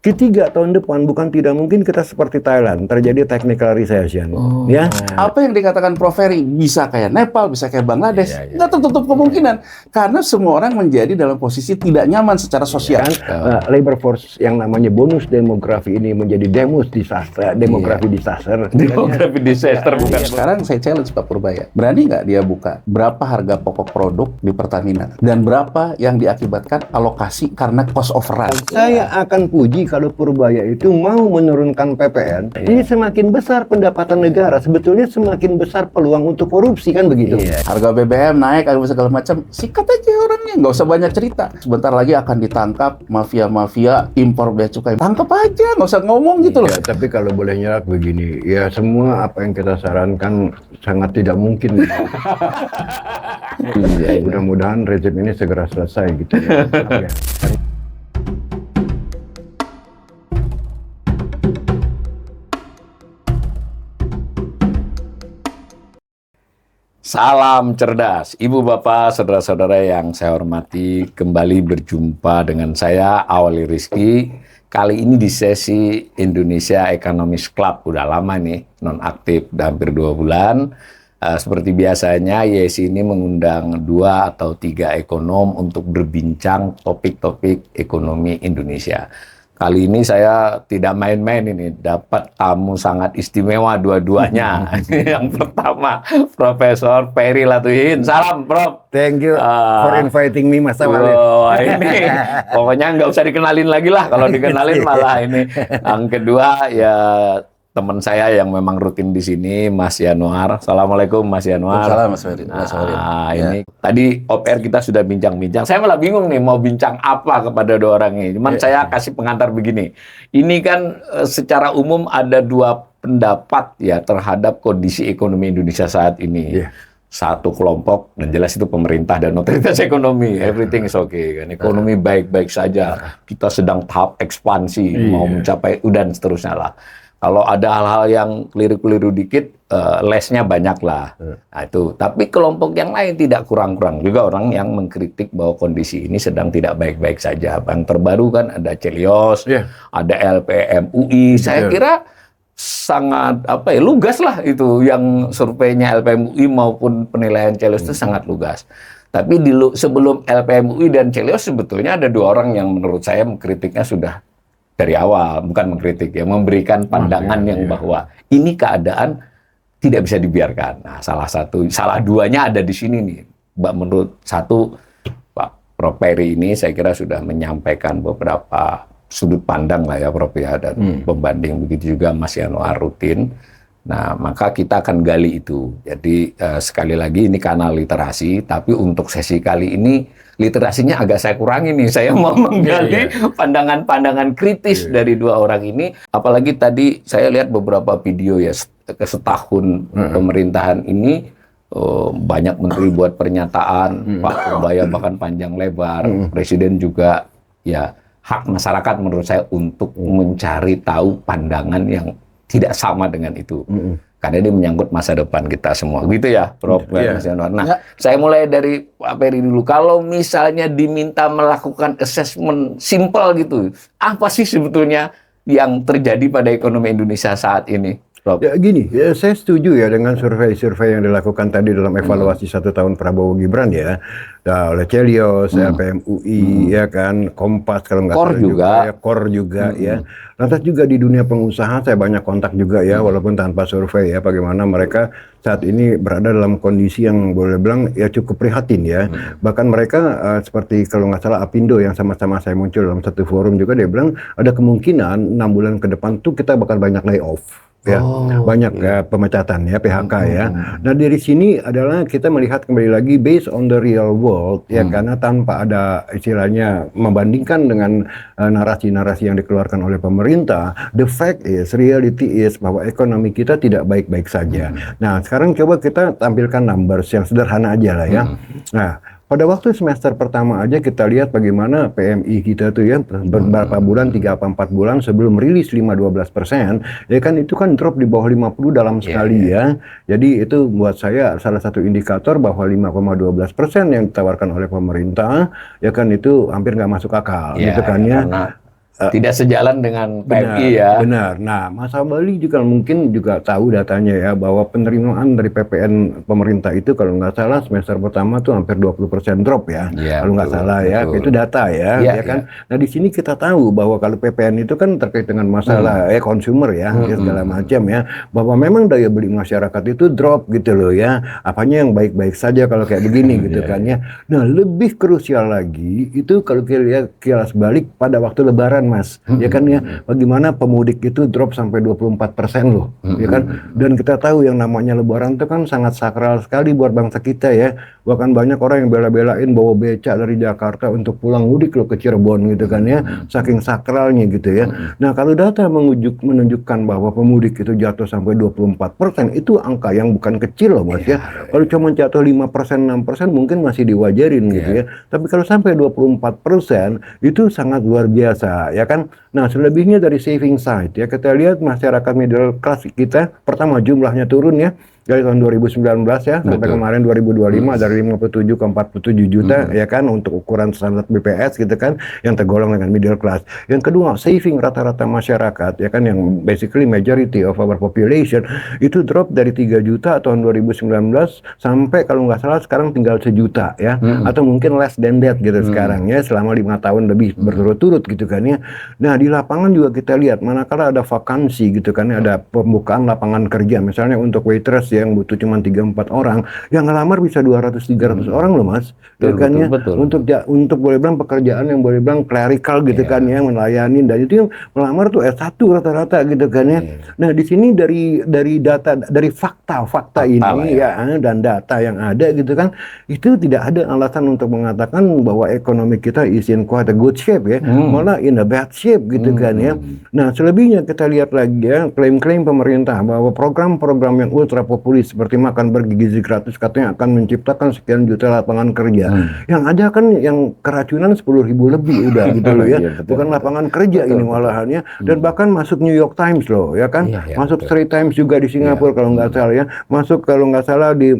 Ketiga, tahun depan bukan tidak mungkin kita seperti Thailand, terjadi technical recession. Ya. Apa yang dikatakan Prof. Ferry, bisa kayak Nepal, bisa kayak Bangladesh, nggak tertutup kemungkinan. Karena semua orang menjadi dalam posisi tidak nyaman secara sosial. Labor force yang namanya bonus demografi ini menjadi demografi disaster. Demografi disaster bukan. Sekarang saya challenge Pak Purbaya, berani nggak dia buka berapa harga pokok produk di Pertamina dan berapa yang diakibatkan alokasi karena cost overrun? Saya akan puji kalau Purbaya itu mau menurunkan PPN. Ini semakin besar pendapatan negara, sebetulnya semakin besar peluang untuk korupsi, kan begitu? Harga BBM naik, harga segala macam, sikat aja orangnya, nggak usah banyak cerita. Sebentar lagi akan ditangkap mafia-mafia impor bea cukai. Tangkap aja, nggak usah ngomong gitu loh. Ya, tapi kalau boleh nyerak begini, ya semua apa yang kita sarankan sangat tidak mungkin. Mudah-mudahan rezim ini segera selesai gitu ya. Salam cerdas, Ibu Bapak, saudara-saudara yang saya hormati, kembali berjumpa dengan saya, Awali Rizky. Kali ini di sesi Indonesia Economist Club, udah lama nih, non-aktif, udah hampir 2 bulan. Seperti biasanya, YESI ini mengundang 2 atau 3 ekonom untuk berbincang topik-topik ekonomi Indonesia. Kali ini saya tidak main-main ini, dapat tamu sangat istimewa dua-duanya. Yang pertama, Profesor Ferry Latuhin. Salam, Prof. Thank you for inviting me, Mas Awali. Ini pokoknya nggak usah dikenalin lagi lah. Kalau dikenalin malah ini. Yang kedua, ya teman saya yang memang rutin di sini, Mas Yanuar. Assalamualaikum, Mas Yanuar. Salam, Mas Ferry. Ini tadi off-air kita sudah bincang-bincang. Saya malah bingung nih mau bincang apa kepada 2 orang ini. Cuman saya kasih pengantar begini. Ini kan secara umum ada 2 pendapat ya terhadap kondisi ekonomi Indonesia saat ini. Satu kelompok, dan jelas itu pemerintah dan otoritas ekonomi, everything is okay kan, ekonomi baik-baik saja, kita sedang tahap ekspansi, mau mencapai dan seterusnya lah. Kalau ada hal-hal yang keliru-keliru dikit, lesnya banyak lah. Nah itu. Tapi kelompok yang lain tidak kurang-kurang juga orang yang mengkritik bahwa kondisi ini sedang tidak baik-baik saja. Yang terbaru kan ada Celios, ada LPMUI. Saya kira sangat lugas lah itu yang surveinya LPMUI maupun penilaian Celios itu sangat lugas. Tapi sebelum LPMUI dan Celios sebetulnya ada 2 orang yang menurut saya mengkritiknya sudah dari awal, bukan mengkritik ya, memberikan pandangan bahwa ini keadaan tidak bisa dibiarkan. Nah, salah 2-nya ada di sini nih. Menurut satu, Pak Prof. Ferry ini saya kira sudah menyampaikan beberapa sudut pandang lah ya, Prof ya, dan pembanding, begitu juga Mas Yanuar rutin. Nah, maka kita akan gali itu. Jadi sekali lagi ini kanal literasi, tapi untuk sesi kali ini literasinya agak saya kurangi nih. Saya mau menggali pandangan-pandangan kritis dari 2 orang ini. Apalagi tadi saya lihat beberapa video ya, setahun pemerintahan ini banyak menteri buat pernyataan, Pak Purbaya bahkan panjang lebar, Presiden juga ya, hak masyarakat menurut saya untuk mencari tahu pandangan yang tidak sama dengan itu. Karena ini menyangkut masa depan kita semua. Gitu ya, Prof. Mas Yanuar. Nah, saya mulai dari Pak Ferry dulu. Kalau misalnya diminta melakukan assessment simple gitu, apa sih sebetulnya yang terjadi pada ekonomi Indonesia saat ini, Prof? Ya gini, ya, saya setuju ya dengan survei-survei yang dilakukan tadi dalam evaluasi 1 tahun Prabowo Gibran ya. Oleh Celios, LPMUI, ya kan, Kompas kalau nggak salah juga, ya, KOR juga ya. Lantas juga di dunia pengusaha saya banyak kontak juga ya, walaupun tanpa survei ya, bagaimana mereka saat ini berada dalam kondisi yang boleh bilang ya cukup prihatin ya. Bahkan mereka seperti kalau nggak salah Apindo yang sama-sama saya muncul dalam satu forum juga, dia bilang ada kemungkinan 6 bulan ke depan tuh kita bakal banyak layoff. Ya, banyak ya pemecatan ya, PHK ya. Nah dari sini adalah kita melihat kembali lagi based on the real world ya, karena tanpa ada istilahnya membandingkan dengan narasi-narasi yang dikeluarkan oleh pemerintah, the fact is, reality is bahwa ekonomi kita tidak baik-baik saja. Nah sekarang coba kita tampilkan numbers yang sederhana aja lah ya. Nah pada waktu semester pertama aja kita lihat bagaimana PMI kita tuh ya, beberapa bulan, 3 apa 4 bulan sebelum rilis 5-12%, ya kan itu kan drop di bawah 50 dalam sekali ya. Jadi itu buat saya salah satu indikator bahwa 5,12% yang ditawarkan oleh pemerintah, ya kan itu hampir nggak masuk akal gitu kan ya. tidak sejalan dengan PMI ya. Benar. Nah, Mas Abali juga mungkin juga tahu datanya ya, bahwa penerimaan dari PPN pemerintah itu kalau nggak salah semester pertama tuh hampir 20% drop ya. Kalau nggak salah ya, itu data ya, ya kan. Nah, di sini kita tahu bahwa kalau PPN itu kan terkait dengan masalah consumer ya, segala macam ya, bahwa memang daya beli masyarakat itu drop gitu loh ya. Apanya yang baik-baik saja kalau kayak begini gitu kan ya. Nah, lebih krusial lagi itu kalau kita lihat kilas balik pada waktu Lebaran, Mas, ya kan ya, bagaimana pemudik itu drop sampai 24% loh, ya kan. Dan kita tahu yang namanya Lebaran itu kan sangat sakral sekali buat bangsa kita ya. Bahkan banyak orang yang bela-belain bawa becak dari Jakarta untuk pulang mudik loh ke Cirebon gitu kan ya, saking sakralnya gitu ya. Nah, kalau data menunjukkan bahwa pemudik itu jatuh sampai 24%, itu angka yang bukan kecil loh, Mas ya. Kalau cuma jatuh 5%, 6% mungkin masih diwajarin gitu ya. Tapi kalau sampai 24% itu sangat luar biasa ya kan. Nah, selebihnya dari saving side ya, kita lihat masyarakat middle class kita pertama jumlahnya turun ya dari tahun 2019 ya sampai kemarin 2025 dari 57 ke 47 juta ya kan, untuk ukuran standar BPS gitu kan, yang tergolong dengan middle class. Yang kedua, saving rata-rata masyarakat ya kan, yang basically majority of our population itu drop dari 3 juta tahun 2019 sampai kalau nggak salah sekarang tinggal 1 juta ya, atau mungkin less than that gitu sekarang ya, selama 5 tahun lebih berturut-turut gitu kan ya. Nah, di lapangan juga kita lihat manakala ada vakansi gitu kan, ada pembukaan lapangan kerja misalnya untuk waitress yang butuh cuma 3-4 orang, yang ngelamar bisa 200-300 orang loh, Mas. Ya kan ya, untuk boleh bilang pekerjaan yang boleh bilang clerical gitu kan ya, melayani, dan itu yang melamar tuh S1 rata-rata gitu kan ya. Nah, di sini dari data, dari fakta ini ya, dan data yang ada gitu kan, itu tidak ada alasan untuk mengatakan bahwa ekonomi kita is in quite a good shape ya, malah in a bad shape gitu kan ya. Nah, selebihnya kita lihat lagi ya, klaim-klaim pemerintah bahwa program-program yang ultra populis seperti makan bergizi gratis katanya akan menciptakan sekian juta lapangan kerja. Yang ada kan yang keracunan 10.000 lebih udah gitu loh ya. Bukan lapangan kerja ini malahannya. Dan bahkan masuk New York Times loh ya kan. Masuk Straits Times juga di Singapura kalau nggak salah ya. Masuk kalau nggak salah di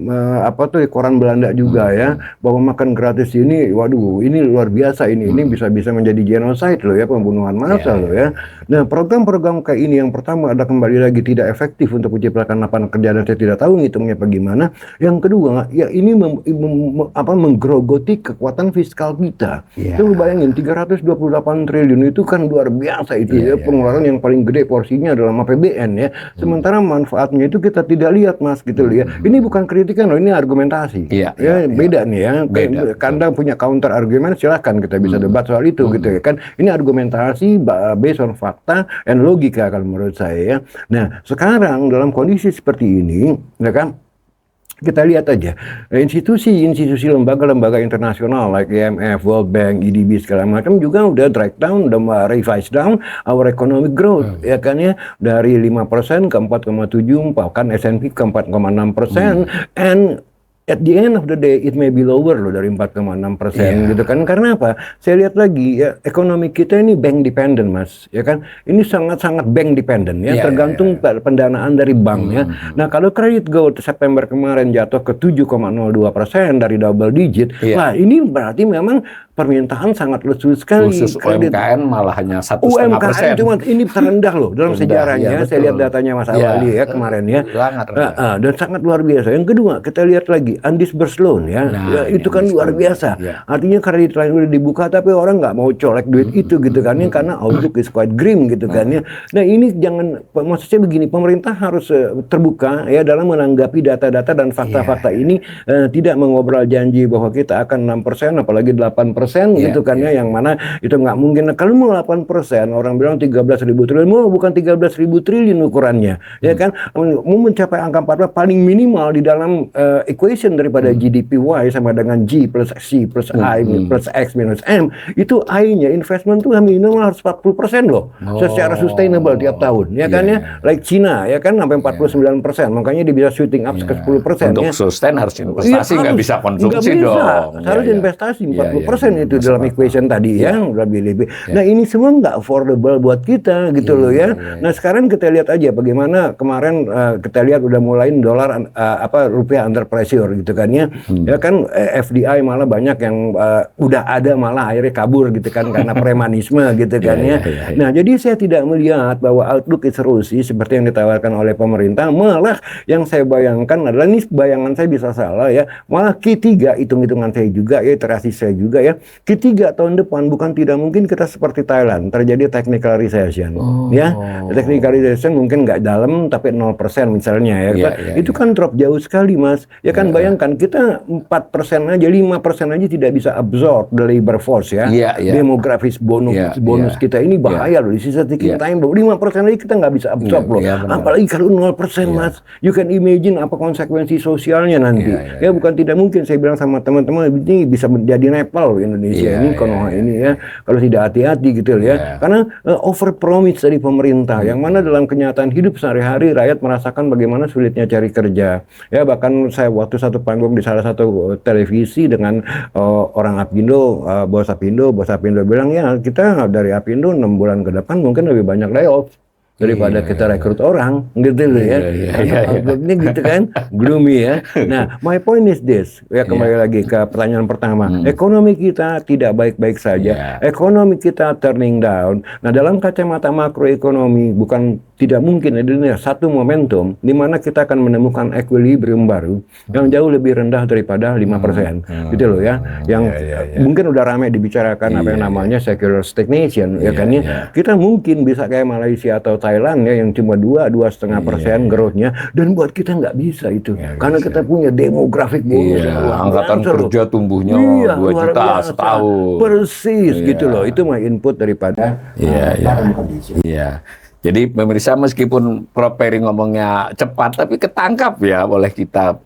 di koran Belanda juga ya, bahwa makan gratis ini, waduh, ini luar biasa ini bisa menjadi genocide loh ya, pembunuhan massal loh ya. Nah, program-program kayak ini yang pertama ada kembali lagi tidak efektif untuk menciptakan lapangan kerja, dan saya tidak tahu ngitungnya bagaimana. Yang kedua, ya ini menggerogoti kekuatan fiskal kita. Coba bayangin 328 triliun itu kan luar biasa itu ya, pengeluaran yang paling gede porsinya dalam APBN ya. Sementara manfaatnya itu kita tidak lihat, Mas gitu loh ya. Ini bukan kritikan loh, ini argumentasi. Beda nih ya. Anda punya counter argumen, silahkan kita bisa debat soal itu gitu ya kan. Ini argumentasi based on fakta and logika kalau menurut saya ya. Nah, sekarang dalam kondisi seperti ini ya kan, kita lihat aja institusi lembaga-lembaga internasional like IMF, World Bank, EDB segala macam juga udah drag down, udah revise down our economic growth ya kan ya, dari 5% ke 4,7, bahkan S&P ke 4,6%, and at the end of the day it may be lower loh dari 4,6% gitu kan. Karena apa? Saya lihat lagi ya, ekonomi kita ini bank dependent, Mas ya kan. Ini sangat-sangat bank dependent ya, tergantung pendanaan dari bank ya. Nah, kalau kredit growth September kemarin jatuh ke 7,02% dari double digit, wah ini berarti memang permintaan sangat lesu sekali. Khusus UMKM malah hanya 1,5%. UMKM cuma ini terendah loh dalam sejarahnya. Saya lihat datanya Mas Awali ya kemarin ya. Dan sangat luar biasa. Yang kedua, kita lihat lagi undisbursed loan ya. Itu kan luar biasa. Artinya kredit lain udah dibuka tapi orang nggak mau colek duit itu gitu kan ya, karena outlook is quite grim gitu kan ya. Nah, ini jangan, maksudnya begini, pemerintah harus terbuka ya dalam menanggapi data-data dan fakta-fakta ini, tidak mengobrol janji bahwa kita akan 6% apalagi 8% gitu kan ya, yang mana itu nggak mungkin. Nah, kalau mau 8%, orang bilang 13.000 triliun, mau bukan 13.000 triliun ukurannya ya kan, mau mencapai angka 14 paling minimal di dalam equation daripada GDPY sama dengan G plus C plus I plus X minus M, itu I-nya investment tuh minimal harus 40% loh secara sustainable tiap tahun ya kan ya. Like China ya kan sampai 49%, makanya dia bisa shooting up ke 10%. Untuk sustain harus investasi, nggak bisa konsumsi dong. Harus investasi 40% itu dalam equation tadi ya, lebih. Nah, ini semua nggak affordable buat kita gitu loh ya. Nah, sekarang kita lihat aja bagaimana kemarin kita lihat udah mulai dolar rupiah under pressure gitu kan ya. Ya kan FDI malah banyak yang udah ada malah akhirnya kabur gitu kan karena premanisme gitu kan ya. Nah, jadi saya tidak melihat bahwa outlook is rosy seperti yang ditawarkan oleh pemerintah, malah yang saya bayangkan adalah, ini bayangan saya bisa salah ya, malah Q3 hitung-hitungan saya juga ya, iterasi saya juga ya, Q3 tahun depan bukan tidak mungkin kita seperti Thailand terjadi technical recession ya. Technical recession mungkin nggak dalam tapi 0% misalnya ya. Itu kan drop jauh sekali Mas. Ya kan bayangkan kita 4% aja, 5% aja tidak bisa absorb the labor force ya. Demografis bonus kita ini bahaya loh. Di sisa ticking time 5% aja kita nggak bisa absorb loh. Apalagi kalau 0% Mas. You can imagine apa konsekuensi sosialnya nanti. Ya bukan tidak mungkin, saya bilang sama teman-teman, ini bisa menjadi Nepal Indonesia ini Konoha ini ya. Kalau tidak hati-hati gitu ya. Karena over promise dari pemerintah yang mana dalam kenyataan hidup sehari-hari rakyat merasakan bagaimana sulitnya cari kerja. Ya bahkan saya waktu satu panggung di salah satu televisi dengan orang Apindo, bos Apindo bilang ya kita dari Apindo 6 bulan ke depan mungkin lebih banyak layoff daripada kita rekrut orang gitu loh ya. Ini gitu kan gloomy ya. Nah, my point is this ya, kembali lagi ke pertanyaan pertama. Ekonomi kita tidak baik-baik saja. Ekonomi kita turning down. Nah, dalam kacamata makroekonomi bukan tidak mungkin ada satu momentum di mana kita akan menemukan equilibrium baru yang jauh lebih rendah daripada 5%. Gitu loh ya. Yang mungkin udah ramai dibicarakan apa yang namanya secular stagnation ya kan ya. Kita mungkin bisa kayak Malaysia atau Thailand ya yang cuma 2,5% growth-nya, dan buat kita nggak bisa itu karena kita punya demografik bonus angkatan kerja tumbuhnya 2 juta setahun persis gitu loh. Itu mah input daripada Jadi pemirsa, meskipun Prof Peri ngomongnya cepat tapi ketangkap ya oleh kita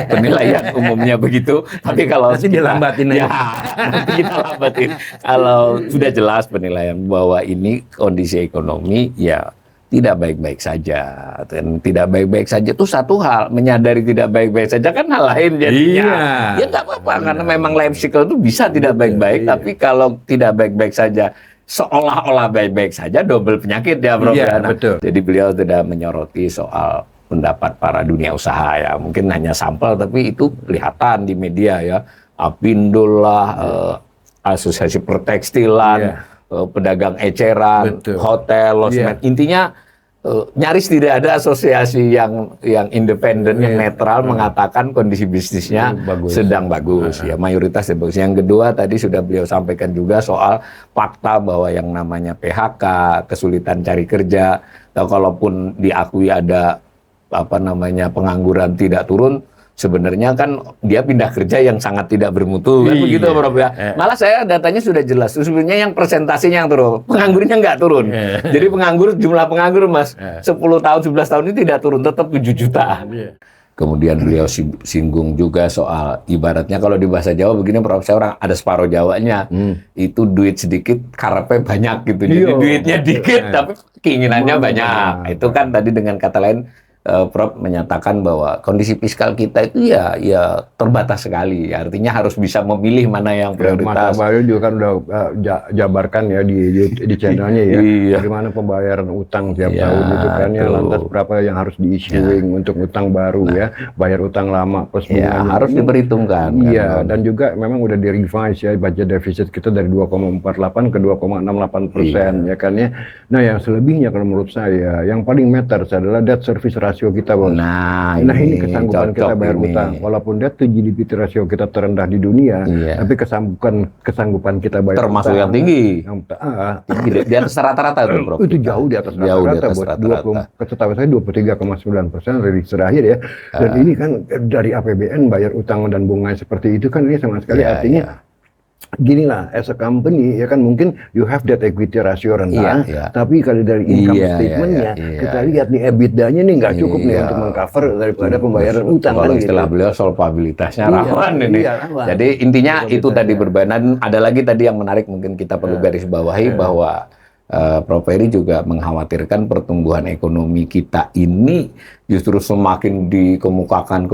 penilaian umumnya begitu. Tapi kalau nanti dilambatin nanti kita lambatin. Kalau sudah jelas penilaian bahwa ini kondisi ekonomi ya tidak baik-baik saja. Dan tidak baik-baik saja itu satu hal, menyadari tidak baik-baik saja kan hal lain jadinya. Ya nggak apa-apa karena memang life cycle itu bisa tidak baik-baik, tapi kalau tidak baik-baik saja seolah-olah baik-baik saja, double penyakit ya Prof. Betul. Jadi beliau tidak menyoroti soal pendapat para dunia usaha ya, mungkin hanya sampel tapi itu kelihatan di media ya. Apindo lah, asosiasi pertekstilan, pedagang eceran, hotel, losmen, intinya nyaris tidak ada asosiasi yang independen, yang netral mengatakan kondisi bisnisnya sedang bagus. Ya, mayoritas bagus. Yang kedua tadi sudah beliau sampaikan juga soal fakta bahwa yang namanya PHK, kesulitan cari kerja, atau kalaupun diakui ada pengangguran tidak turun, sebenarnya kan dia pindah kerja yang sangat tidak bermutu kan begitu Prof ya. Malah saya datanya sudah jelas. Sebenarnya yang presentasinya yang turun, penganggurnya nggak turun. Jadi jumlah penganggur Mas 10 tahun 11 tahun ini tidak turun, tetap 7 juta. Kemudian beliau singgung juga soal ibaratnya kalau di bahasa Jawa begini Prof, saya orang ada separuh Jawanya. Itu duit sedikit karepnya banyak gitu. Jadi duitnya dikit tapi keinginannya banyak. Itu kan tadi dengan kata lain Prof menyatakan bahwa kondisi fiskal kita itu ya terbatas sekali. Artinya harus bisa memilih mana yang prioritas. Mas Bayu juga kan udah jabarkan ya di channelnya ya. Bagaimana pembayaran utang tiap tahun itu kan ya, lantas berapa yang harus di-issuing untuk utang baru ya, bayar utang lama plus bunganya. Harus diperhitungkan. Iya, dan juga memang udah di-revise ya budget defisit kita dari 2,48 ke 2,68% ya kan ya. Nah, yang selebihnya kalau menurut saya yang paling matters adalah debt service rasio kita, Bos. Nah ini kesanggupan kita bayar utang. Walaupun debt to GDP rasio kita terendah di dunia, tapi kesanggupan kita bayar termasuk utang, yang tinggi. Di atas rata-rata itu, Bro. Itu jauh di atas rata-rata, Bos. Setahu saya 23,9% rilis terakhir ya. Dan ini kan dari APBN bayar utang dan bunga seperti itu kan ini sama sekali artinya gini lah, as a company ya kan mungkin you have that equity ratio rendah, tapi kalau dari income statementnya kita lihat nih EBITDA-nya nih nggak cukup nih untuk mengcover daripada pembayaran utang. Kalau istilah beliau solvabilitasnya rawan ini. Jadi intinya itu tadi berbeda. Ada lagi tadi yang menarik mungkin kita perlu garis bawahi bahwa Prof Peri juga mengkhawatirkan pertumbuhan ekonomi kita ini justru semakin dikemukakan,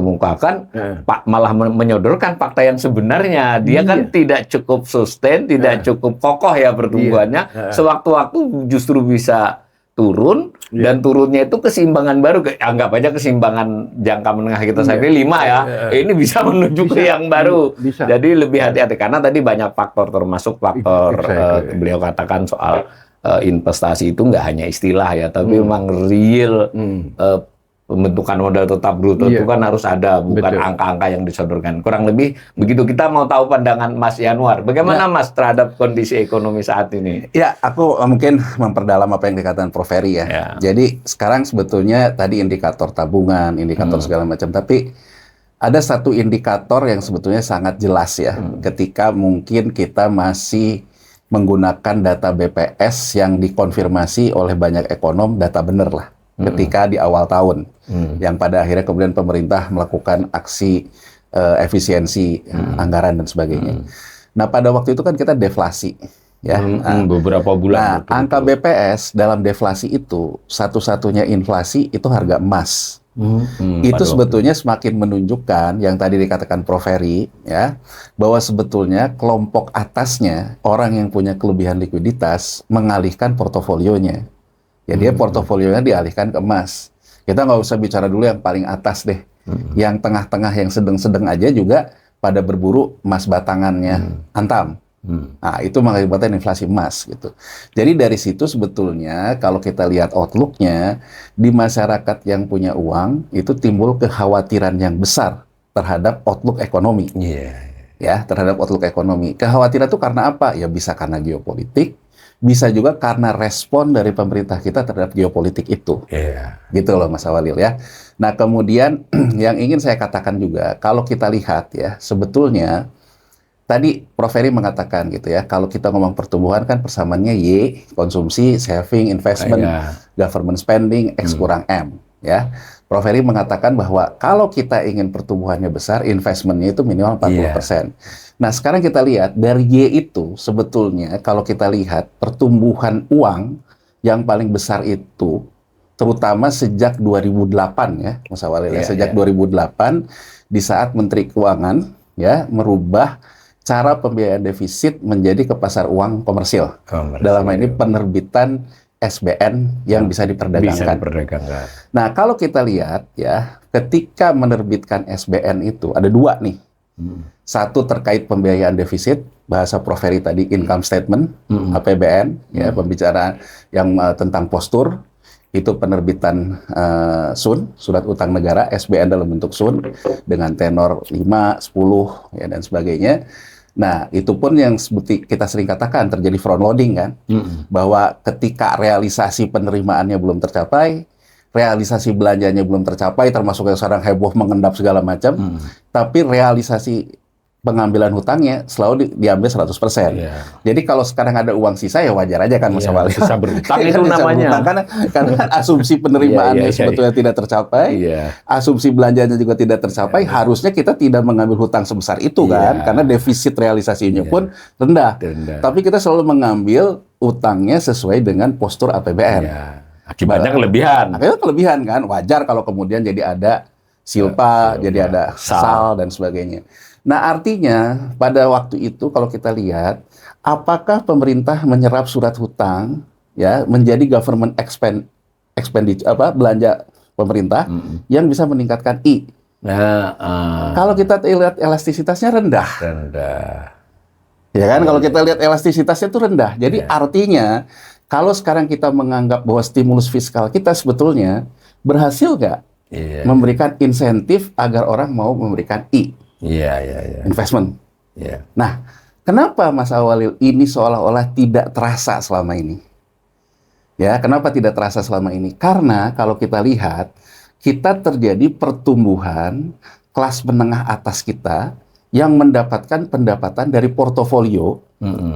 malah menyodorkan fakta yang sebenarnya. Dia kan tidak cukup sustain, tidak cukup kokoh ya pertumbuhannya. Sewaktu-waktu justru bisa turun, Dan turunnya itu keseimbangan baru, anggap aja keseimbangan jangka menengah kita saat ini 5 ya. Ini bisa menuju ke yang baru. Jadi lebih hati-hati karena tadi banyak faktor, termasuk faktor beliau katakan soal investasi itu nggak hanya istilah ya, tapi memang real pembentukan modal tetap bruto itu kan harus ada, bukan angka-angka yang disodorkan. Kurang lebih begitu. Kita mau tahu pandangan Mas Yanuar. Bagaimana Mas terhadap kondisi ekonomi saat ini? Ya, aku mungkin memperdalam apa yang dikatakan Prof. Ferry ya. Jadi sekarang sebetulnya tadi indikator tabungan, indikator segala macam. Tapi ada satu indikator yang sebetulnya sangat jelas ya. Ketika mungkin kita masih menggunakan data BPS yang dikonfirmasi oleh banyak ekonom, data benar lah. Ketika di awal tahun, yang pada akhirnya kemudian pemerintah melakukan aksi efisiensi anggaran dan sebagainya. Nah, pada waktu itu kan kita deflasi, ya. Beberapa bulan. Nah, angka BPS dalam deflasi itu satu-satunya inflasi itu harga emas. Itu sebetulnya semakin menunjukkan yang tadi dikatakan Prof. Ferry, ya, bahwa sebetulnya kelompok atasnya orang yang punya kelebihan likuiditas mengalihkan portofolionya. Ya, dia portofolionya dialihkan ke emas. Kita nggak usah bicara dulu yang paling atas deh. Yang tengah-tengah, yang sedang-sedang aja juga pada berburu emas batangannya Antam. Nah, itu mengakibatkan inflasi emas gitu. Jadi dari situ sebetulnya kalau kita lihat outlook-nya, di masyarakat yang punya uang itu timbul kekhawatiran yang besar terhadap outlook ekonomi. Ya, terhadap outlook ekonomi. Kekhawatiran itu karena apa? Ya bisa karena geopolitik, bisa juga karena respon dari pemerintah kita terhadap geopolitik itu. Gitu loh Mas Awalil ya. Nah kemudian yang ingin saya katakan juga, kalau kita lihat ya, sebetulnya tadi Prof. Ferry mengatakan gitu ya, kalau kita ngomong pertumbuhan kan persamaannya Y, konsumsi, saving, investment, government spending, X kurang M. Ya, Prof. Ferry mengatakan bahwa kalau kita ingin pertumbuhannya besar, investmentnya itu minimal 40%. Nah, sekarang kita lihat dari Y itu sebetulnya kalau kita lihat pertumbuhan uang yang paling besar itu terutama sejak 2008 ya, Mas Awalil, sejak 2008 di saat Menteri Keuangan ya merubah cara pembiayaan defisit menjadi ke pasar uang komersil. Dalam hal ini penerbitan SBN yang bisa diperdagangkan. Nah, kalau kita lihat ya, ketika menerbitkan SBN itu ada dua nih. Satu terkait pembiayaan defisit, bahasa Prof. Ferry tadi income statement, APBN, ya pembicaraan yang tentang postur, itu penerbitan SUN, surat utang negara, SBN dalam bentuk SUN, dengan tenor 5, 10, ya, dan sebagainya. Nah, itu pun yang seperti kita sering katakan terjadi front loading kan, bahwa ketika realisasi penerimaannya belum tercapai, realisasi belanjanya belum tercapai, termasuk yang sekarang heboh mengendap segala macam, tapi realisasi pengambilan hutangnya selalu diambil 100%. Jadi kalau sekarang ada uang sisa ya wajar aja kan Mas Awalil. Sisa berhutang itu namanya. Karena kan asumsi penerimaannya sebetulnya tidak tercapai, asumsi belanjanya juga tidak tercapai, harusnya kita tidak mengambil hutang sebesar itu kan, karena defisit realisasinya pun rendah. Tapi kita selalu mengambil utangnya sesuai dengan postur APBN. Akibatnya kelebihan. Akibatnya kelebihan kan, wajar kalau kemudian jadi ada silpa, jadi ada sal dan sebagainya. Nah, artinya pada waktu itu kalau kita lihat, apakah pemerintah menyerap surat hutang ya menjadi government expenditure belanja pemerintah yang bisa meningkatkan I. Kalau kita lihat elastisitasnya rendah. Ya kan, kalau kita lihat elastisitasnya itu rendah. Jadi artinya kalau sekarang kita menganggap bahwa stimulus fiskal kita sebetulnya berhasil nggak memberikan insentif agar orang mau memberikan I. Investment. Nah, kenapa Mas Awalil ini seolah-olah tidak terasa selama ini? Ya, kenapa tidak terasa selama ini? Karena kalau kita lihat, kita terjadi pertumbuhan kelas menengah atas kita yang mendapatkan pendapatan dari portofolio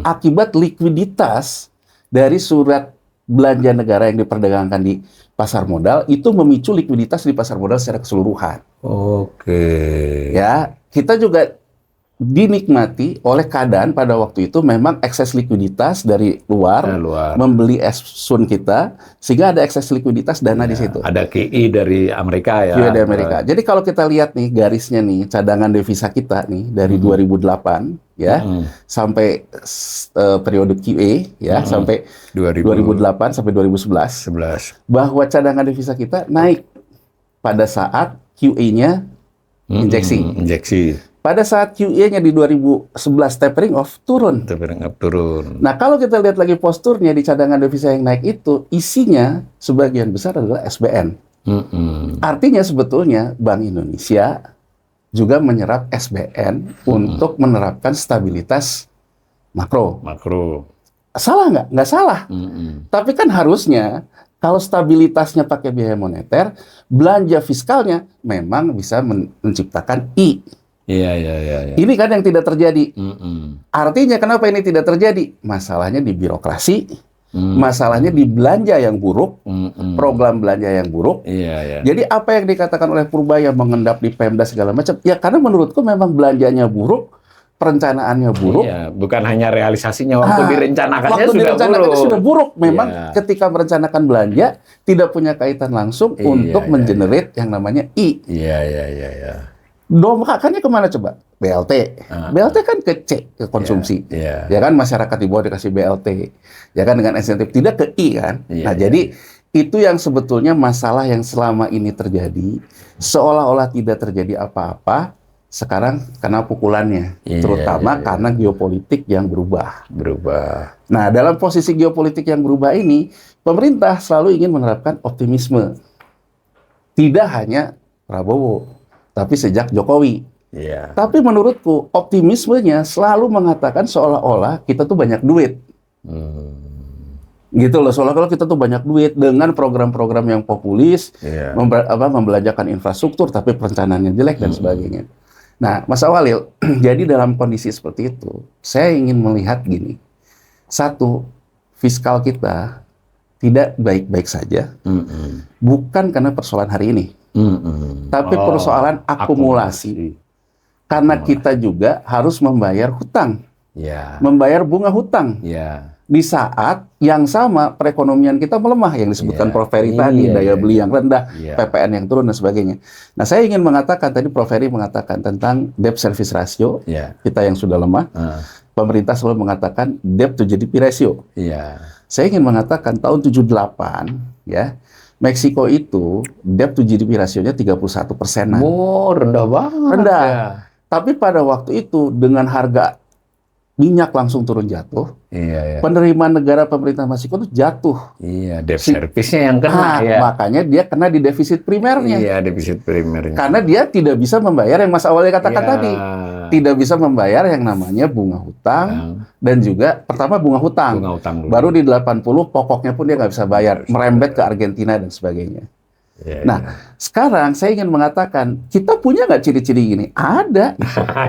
akibat likuiditas dari surat belanja negara yang diperdagangkan di pasar modal itu memicu likuiditas di pasar modal secara keseluruhan. Ya, kita juga dinikmati oleh keadaan pada waktu itu memang ekses likuiditas dari luar, membeli sun kita, sehingga ada ekses likuiditas dana di situ. Ada QE dari Amerika ya. QE dari Amerika. Jadi kalau kita lihat nih garisnya nih, cadangan devisa kita nih dari 2008 ya sampai periode QE ya sampai 2008 sampai 2011, bahwa cadangan devisa kita naik pada saat QE-nya injeksi. Pada saat QE-nya di 2011 tapering off turun. Nah, kalau kita lihat lagi posturnya di cadangan devisa yang naik itu, isinya sebagian besar adalah SBN. Artinya sebetulnya Bank Indonesia juga menyerap SBN untuk menerapkan stabilitas makro. Salah nggak? Nggak salah. Tapi kan harusnya kalau stabilitasnya pakai biaya moneter, belanja fiskalnya memang bisa menciptakan I. Iya. Ini kan yang tidak terjadi. Artinya kenapa ini tidak terjadi? Masalahnya di birokrasi, masalahnya di belanja yang buruk, program belanja yang buruk. Jadi apa yang dikatakan oleh Purbaya mengendap di Pemda segala macam, ya karena menurutku memang belanjanya buruk, perencanaannya buruk. Bukan hanya realisasinya, waktu direncanakannya sudah buruk. Memang ketika merencanakan belanja tidak punya kaitan langsung untuk mengenerate yang namanya I. Domkakannya kemana coba? BLT. BLT kan ke C, ke konsumsi. Ya kan masyarakat di bawah dikasih BLT. Ya kan dengan insentif, tidak ke I kan. Jadi itu yang sebetulnya masalah yang selama ini terjadi. Seolah-olah tidak terjadi apa-apa. Sekarang kena pukulannya. Terutama karena geopolitik yang berubah. Nah, dalam posisi geopolitik yang berubah ini, pemerintah selalu ingin menerapkan optimisme. Tidak hanya Prabowo, tapi sejak Jokowi. Tapi menurutku optimismenya selalu mengatakan seolah-olah kita tuh banyak duit. Gitu loh, seolah-olah kita tuh banyak duit dengan program-program yang populis, membelanjakan infrastruktur tapi perencanaannya jelek dan sebagainya. Nah, Mas Awalil, jadi dalam kondisi seperti itu, saya ingin melihat gini. Satu, fiskal kita tidak baik-baik saja, bukan karena persoalan hari ini. Tapi persoalan akumulasi. Karena kita juga harus membayar hutang. Membayar bunga hutang. Di saat yang sama perekonomian kita melemah, yang disebutkan Prof. Ferry tadi, daya beli yang rendah, PPN yang turun dan sebagainya. Nah, saya ingin mengatakan, tadi Prof. Ferry mengatakan tentang debt service ratio, kita yang sudah lemah. Pemerintah selalu mengatakan debt to GDP ratio. Saya ingin mengatakan tahun 78, ya, Meksiko itu debt to GDP rasionya 31%. Rendah banget. Rendah. Tapi pada waktu itu dengan harga minyak langsung turun jatuh, penerimaan negara pemerintah Meksiko itu jatuh. Debt service-nya yang kena. Makanya dia kena di defisit primernya. Defisit primernya. Karena dia tidak bisa membayar yang Mas awalnya katakan tadi. Tidak bisa membayar yang namanya bunga hutang dan juga pertama bunga hutang. Baru di 80 pokoknya pun dia nggak bisa bayar, merembet ke Argentina dan sebagainya. Sekarang saya ingin mengatakan, kita punya nggak ciri-ciri gini? Ada.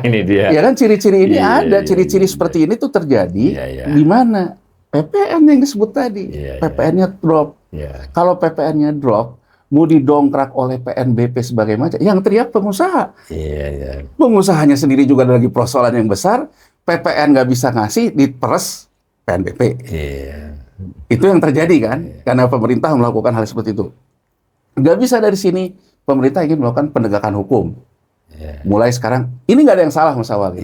Ini dia. Ya kan, ciri-ciri ini ada. Ciri-ciri seperti ini tuh terjadi di mana? PPN yang disebut tadi. PPN-nya drop. Kalau PPN-nya drop, mau didongkrak oleh PNBP sebagai macam, yang teriak pengusaha. Pengusahanya sendiri juga ada lagi persoalan yang besar. PPN nggak bisa ngasih, diperes PNBP. Itu yang terjadi kan? Karena pemerintah melakukan hal seperti itu. Nggak bisa dari sini, pemerintah ingin melakukan penegakan hukum. Mulai sekarang, ini nggak ada yang salah Mas Awal.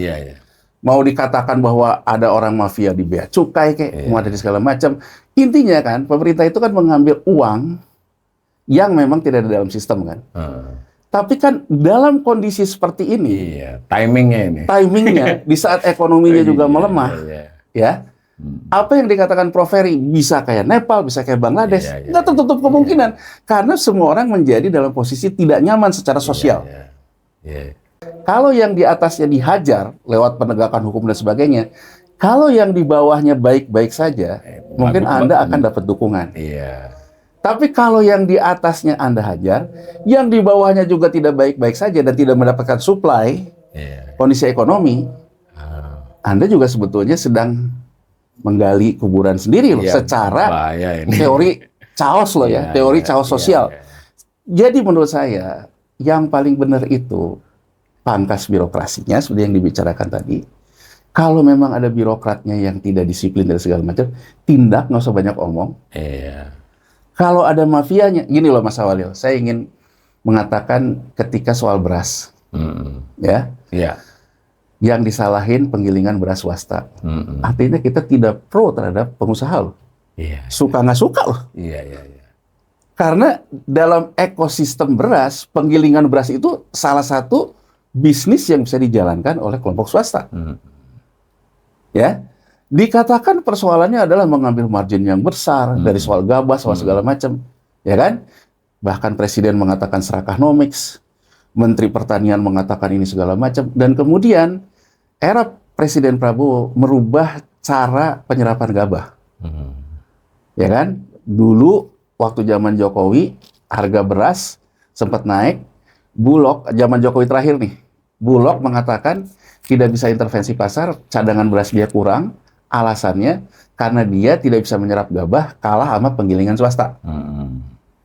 Mau dikatakan bahwa ada orang mafia di bea cukai, mau ada di segala macam. Intinya kan, pemerintah itu kan mengambil uang yang memang tidak ada dalam sistem kan. Tapi kan dalam kondisi seperti ini, timingnya di saat ekonominya juga melemah, ya. Apa yang dikatakan Prof. Ferry, bisa kayak Nepal, bisa kayak Bangladesh, nggak tertutup kemungkinan. Karena semua orang menjadi dalam posisi tidak nyaman secara sosial. Kalau yang di atasnya dihajar lewat penegakan hukum dan sebagainya, kalau yang di bawahnya baik-baik saja, mungkin Anda akan dapat dukungan. Tapi kalau yang di atasnya Anda hajar, yang di bawahnya juga tidak baik-baik saja dan tidak mendapatkan supply, kondisi ekonomi, Anda juga sebetulnya sedang menggali kuburan sendiri loh, secara teori chaos loh ya, teori chaos sosial. Jadi menurut saya yang paling benar itu pangkas birokrasinya seperti yang dibicarakan tadi. Kalau memang ada birokratnya yang tidak disiplin dan segala macam, tindak, nggak usah banyak omong. Iya. Kalau ada mafianya, gini loh Mas Awalil, saya ingin mengatakan ketika soal beras, ya, Iya. yang disalahin penggilingan beras swasta. Artinya kita tidak pro terhadap pengusaha loh. Iya. Suka nggak suka loh. Iya. Karena dalam ekosistem beras, penggilingan beras itu salah satu bisnis yang bisa dijalankan oleh kelompok swasta. Ya, dikatakan persoalannya adalah mengambil margin yang besar dari soal gabah, soal segala macam, ya kan? Bahkan Presiden mengatakan serakah nomics, Menteri Pertanian mengatakan ini segala macam, dan kemudian era Presiden Prabowo merubah cara penyerapan gabah, ya kan? Dulu waktu zaman Jokowi harga beras sempat naik, Bulog zaman Jokowi terakhir nih, Bulog mengatakan tidak bisa intervensi pasar, cadangan beras dia kurang, alasannya karena dia tidak bisa menyerap gabah, kalah sama penggilingan swasta.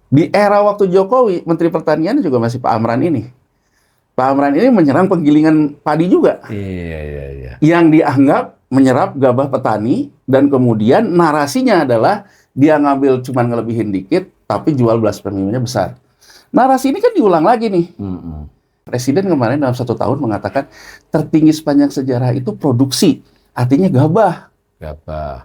Di era waktu Jokowi, Menteri Pertanian juga masih Pak Amran ini. Pak Amran ini menyerang penggilingan padi juga. Iya. Yang dianggap menyerap gabah petani, dan kemudian narasinya adalah dia ngambil cuman ngelebihin dikit, tapi jual beras premiumnya besar. Narasi ini kan diulang lagi nih. Presiden kemarin dalam 1 tahun mengatakan tertinggi sepanjang sejarah itu produksi, artinya gabah. Gabah,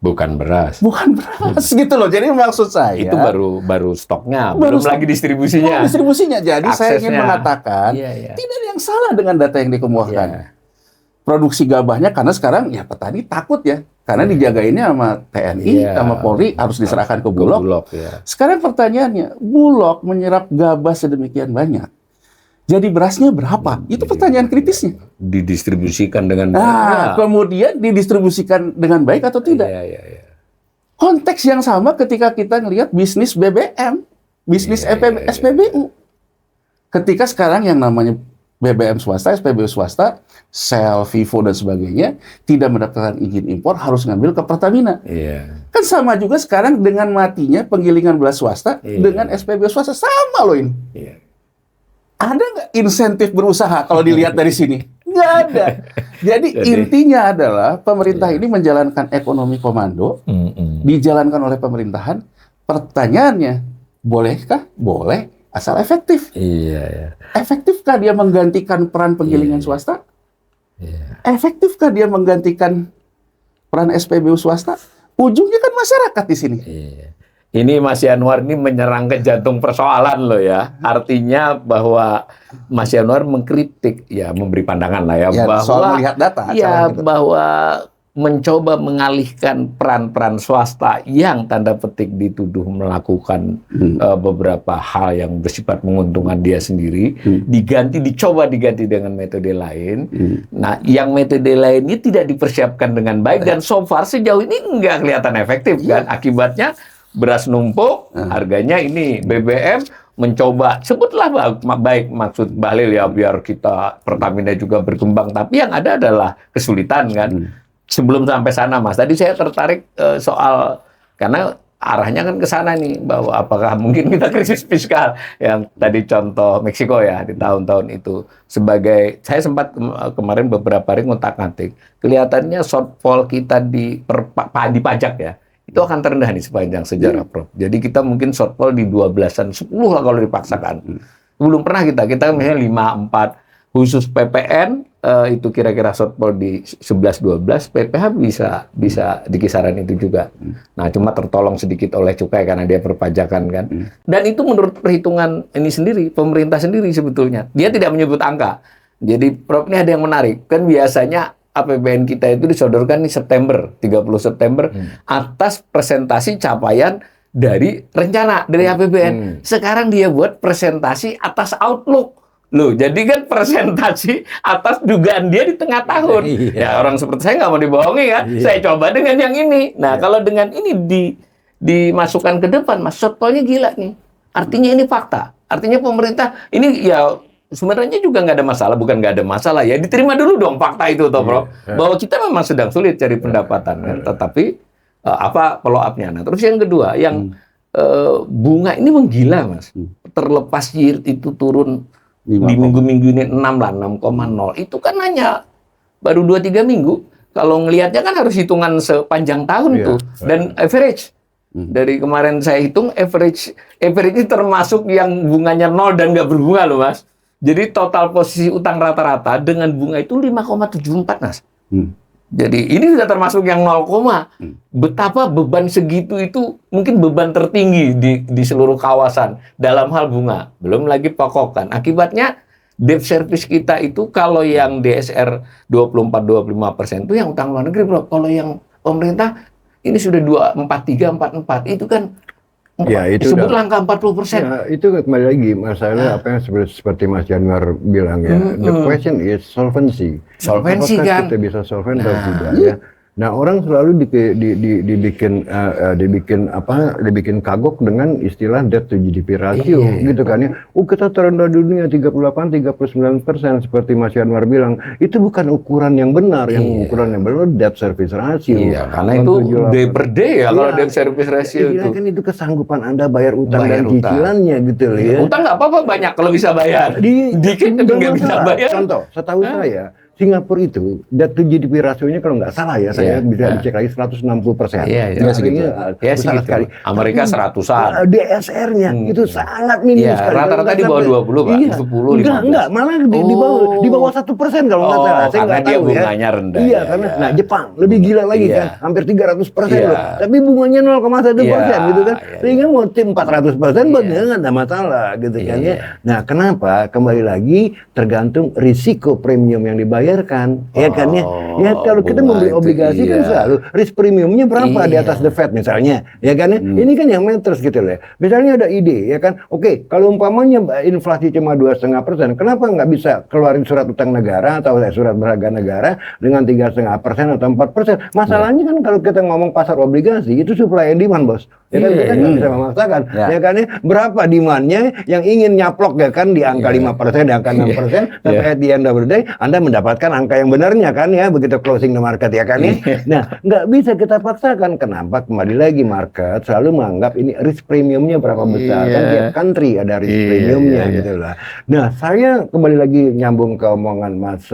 bukan beras. Bukan beras gitu loh. Jadi maksud saya Itu baru stoknya, baru belum lagi distribusinya. distribusinya. Jadi saya ingin Aksesnya. mengatakan Iya. tidak ada yang salah dengan data yang dikemukakan. Iya. Produksi gabahnya karena sekarang ya petani takut ya, karena dijagainnya sama TNI, Iya. sama Polri, harus diserahkan ke Bulog. Ya. Sekarang pertanyaannya, Bulog menyerap gabah sedemikian banyak, jadi berasnya berapa? Itu pertanyaan kritisnya. Didistribusikan dengan Nah, kemudian didistribusikan dengan baik atau tidak? Iya. Konteks yang sama ketika kita ngelihat bisnis BBM, bisnis SPBU. Ketika sekarang yang namanya BBM swasta, SPBU swasta, Shell, Vivo, dan sebagainya, tidak mendapatkan izin impor, harus ngambil ke Pertamina. Iya. Kan sama juga sekarang dengan matinya penggilingan beras swasta dengan SPBU swasta. Sama loh ini. Iya. Ada nggak insentif berusaha kalau dilihat dari sini? Nggak ada. Jadi intinya adalah pemerintah ini menjalankan ekonomi komando, dijalankan oleh pemerintahan. Pertanyaannya, bolehkah? Boleh, asal efektif. Iya. Efektifkah dia menggantikan peran penggilingan swasta? Iya. Efektifkah dia menggantikan peran SPBU swasta? Ujungnya kan masyarakat di sini. Iya. Ini Mas Yanuar ini menyerang ke jantung persoalan loh ya. Artinya bahwa Mas Yanuar mengkritik, ya memberi pandangan lah ya, bahwa soal melihat data. Ya bahwa mencoba mengalihkan peran-peran swasta yang tanda petik dituduh melakukan beberapa hal yang bersifat menguntungkan dia sendiri, dicoba diganti dengan metode lain. Nah, yang metode lainnya tidak dipersiapkan dengan baik dan so far sejauh ini nggak kelihatan efektif kan. Akibatnya beras numpuk, harganya ini BBM mencoba, sebutlah baik maksud Bahlil ya, biar kita Pertamina juga berkembang, tapi yang ada adalah kesulitan kan. Sebelum sampai sana Mas, tadi saya tertarik soal, karena arahnya kan ke sana nih, bahwa apakah mungkin kita krisis fiskal, yang tadi contoh Meksiko ya, di tahun-tahun itu, sebagai, saya sempat kemarin beberapa hari ngotak-ngatik, kelihatannya shortfall kita di pajak ya, itu akan terendah nih sepanjang sejarah, Prof. Jadi kita mungkin shortfall di 12-an, 10 lah kalau dipaksakan. Belum pernah kita misalnya 5-4, khusus PPN, itu kira-kira shortfall di 11-12, PPH bisa di kisaran itu juga. Nah, cuma tertolong sedikit oleh cukai karena dia perpajakan kan. Dan itu menurut perhitungan ini sendiri, pemerintah sendiri sebetulnya. Dia tidak menyebut angka. Jadi, Prof, ini ada yang menarik. Kan biasanya APBN kita itu disodorkan di September, 30 September, atas presentasi capaian dari rencana, dari APBN. Sekarang dia buat presentasi atas outlook. Loh, jadi kan presentasi atas dugaan dia di tengah tahun. Ya, orang seperti saya nggak mau dibohongi kan. Saya coba dengan yang ini. Nah, kalau dengan ini dimasukkan ke depan, Mas, shortfall-nya gila nih. Artinya ini fakta. Artinya pemerintah, ini ya sebenarnya juga nggak ada masalah, bukan nggak ada masalah ya, diterima dulu dong fakta itu toh, Bro, bahwa kita memang sedang sulit cari pendapatan, ya. Tetapi apa follow up-nya? Nah, terus yang kedua, yang bunga ini menggila, Mas. Terlepas yield itu turun Di minggu-minggu ini 6 lah, 6,0. Itu kan hanya baru 2-3 minggu. Kalau ngelihatnya kan harus hitungan sepanjang tahun tuh. Dan average. Dari kemarin saya hitung average ini termasuk yang bunganya 0 dan nggak berbunga loh, Mas. Jadi total posisi utang rata-rata dengan bunga itu 5,74, Mas. Jadi ini sudah termasuk yang 0, betapa beban segitu itu mungkin beban tertinggi di seluruh kawasan dalam hal bunga. Belum lagi pokokan. Akibatnya debt service kita itu kalau yang DSR 24-25% itu yang utang luar negeri, bro. Kalau yang pemerintah ini sudah 243-44 itu kan ya, itu sebutlah angka 40%. Ya, itu kembali lagi masalah apa yang seperti Mas Januar bilang ya. The question is solvency. Solvency apakah kan kita bisa solvent atau tidak ya. Nah, orang selalu dibikin kagok dengan istilah debt to GDP ratio gitu kan ya. Kita terendah dunia 38-39% seperti Mas Yanwar bilang. Itu bukan ukuran yang benar, yang ukuran yang benar debt service ratio. Iya, karena itu day per day ya kalau debt service ratio itu. Kan itu kesanggupan Anda bayar utang dan cicilannya gitu loh ya. Utang nggak apa-apa banyak kalau bisa bayar. Dikit tapi nggak bisa bayar. Contoh, setahu saya Singapura itu debt to GDP rasionya kalau nggak salah ya, saya bisa dicek lagi 160%. Iya, besar sekali. Amerika 100-an. DSR-nya itu sangat minim sekali. Rata-rata di bawah 20, Pak. 10, 15. Enggak, malah di bawah 1% kalau nggak salah. Saya nggak tahu ya. Bunganya rendah. Iya, karena nah Jepang lebih gila lagi kan, hampir 300% loh. Tapi bunganya 0,1% gitu kan. Sehingga mau tim 400% buat nggak ada masalah gitu kan ya. Nah, kenapa? Kembali lagi tergantung risiko premium yang dibayar ya kan ya. Ya kalau kita membeli obligasi kan selalu risk premiumnya berapa di atas the Fed misalnya, ya kan ya. Ini kan yang matters gitu loh. Misalnya ada ide ya kan, oke, kalau umpamanya inflasi cuma 2,5%, kenapa nggak bisa keluarin surat utang negara atau surat berharga negara dengan 3,5% atau 4%? Masalahnya kan kalau kita ngomong pasar obligasi itu supply and demand, bos. Ya kan kita nggak bisa memaksakan, ya kan ya. Berapa demandnya yang ingin nyaplok ya kan di angka 5%, di angka 6%, tapi at the end of the day Anda mendapatkan angka yang benarnya kan ya, begitu closing the market ya kan ya. Nah, nggak bisa kita paksakan. Kenapa? Kembali lagi market selalu menganggap ini risk premiumnya berapa besar kan tiap country ada risk premiumnya gitu lah. Nah, saya kembali lagi nyambung ke omongan Mas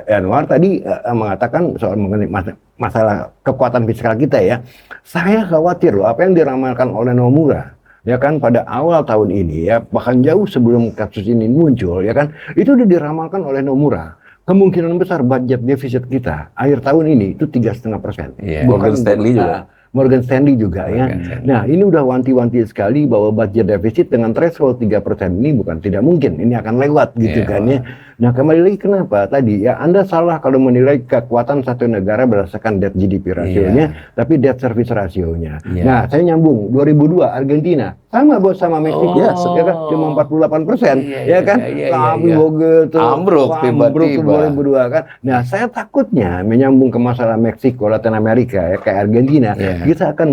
Yanwar tadi mengatakan soal mengenai masalah kekuatan fiskal kita ya. Saya khawatir loh apa yang diramalkan oleh Nomura ya kan pada awal tahun ini ya, bahkan jauh sebelum kasus ini muncul ya kan, itu udah diramalkan oleh Nomura. Kemungkinan besar budget defisit kita akhir tahun ini itu 3,5%. Morgan Stanley juga. Morgan Stanley juga ya. Nah, ini udah wanti-wanti sekali bahwa budget defisit dengan threshold 3% ini bukan tidak mungkin, ini akan lewat gitu kan ya. Nah, kembali lagi kenapa tadi ya Anda salah kalau menilai kekuatan satu negara berdasarkan debt GDP rasionya, tapi debt service rasionya. Nah, saya nyambung 2002 Argentina sama bos sama Meksiko ya kan cuma 48% ya kan. Tapi begitu ambruk tiba-tiba 2002 kan. Nah, saya takutnya menyambung ke masalah Meksiko, Latin Amerika ya kayak Argentina, kita akan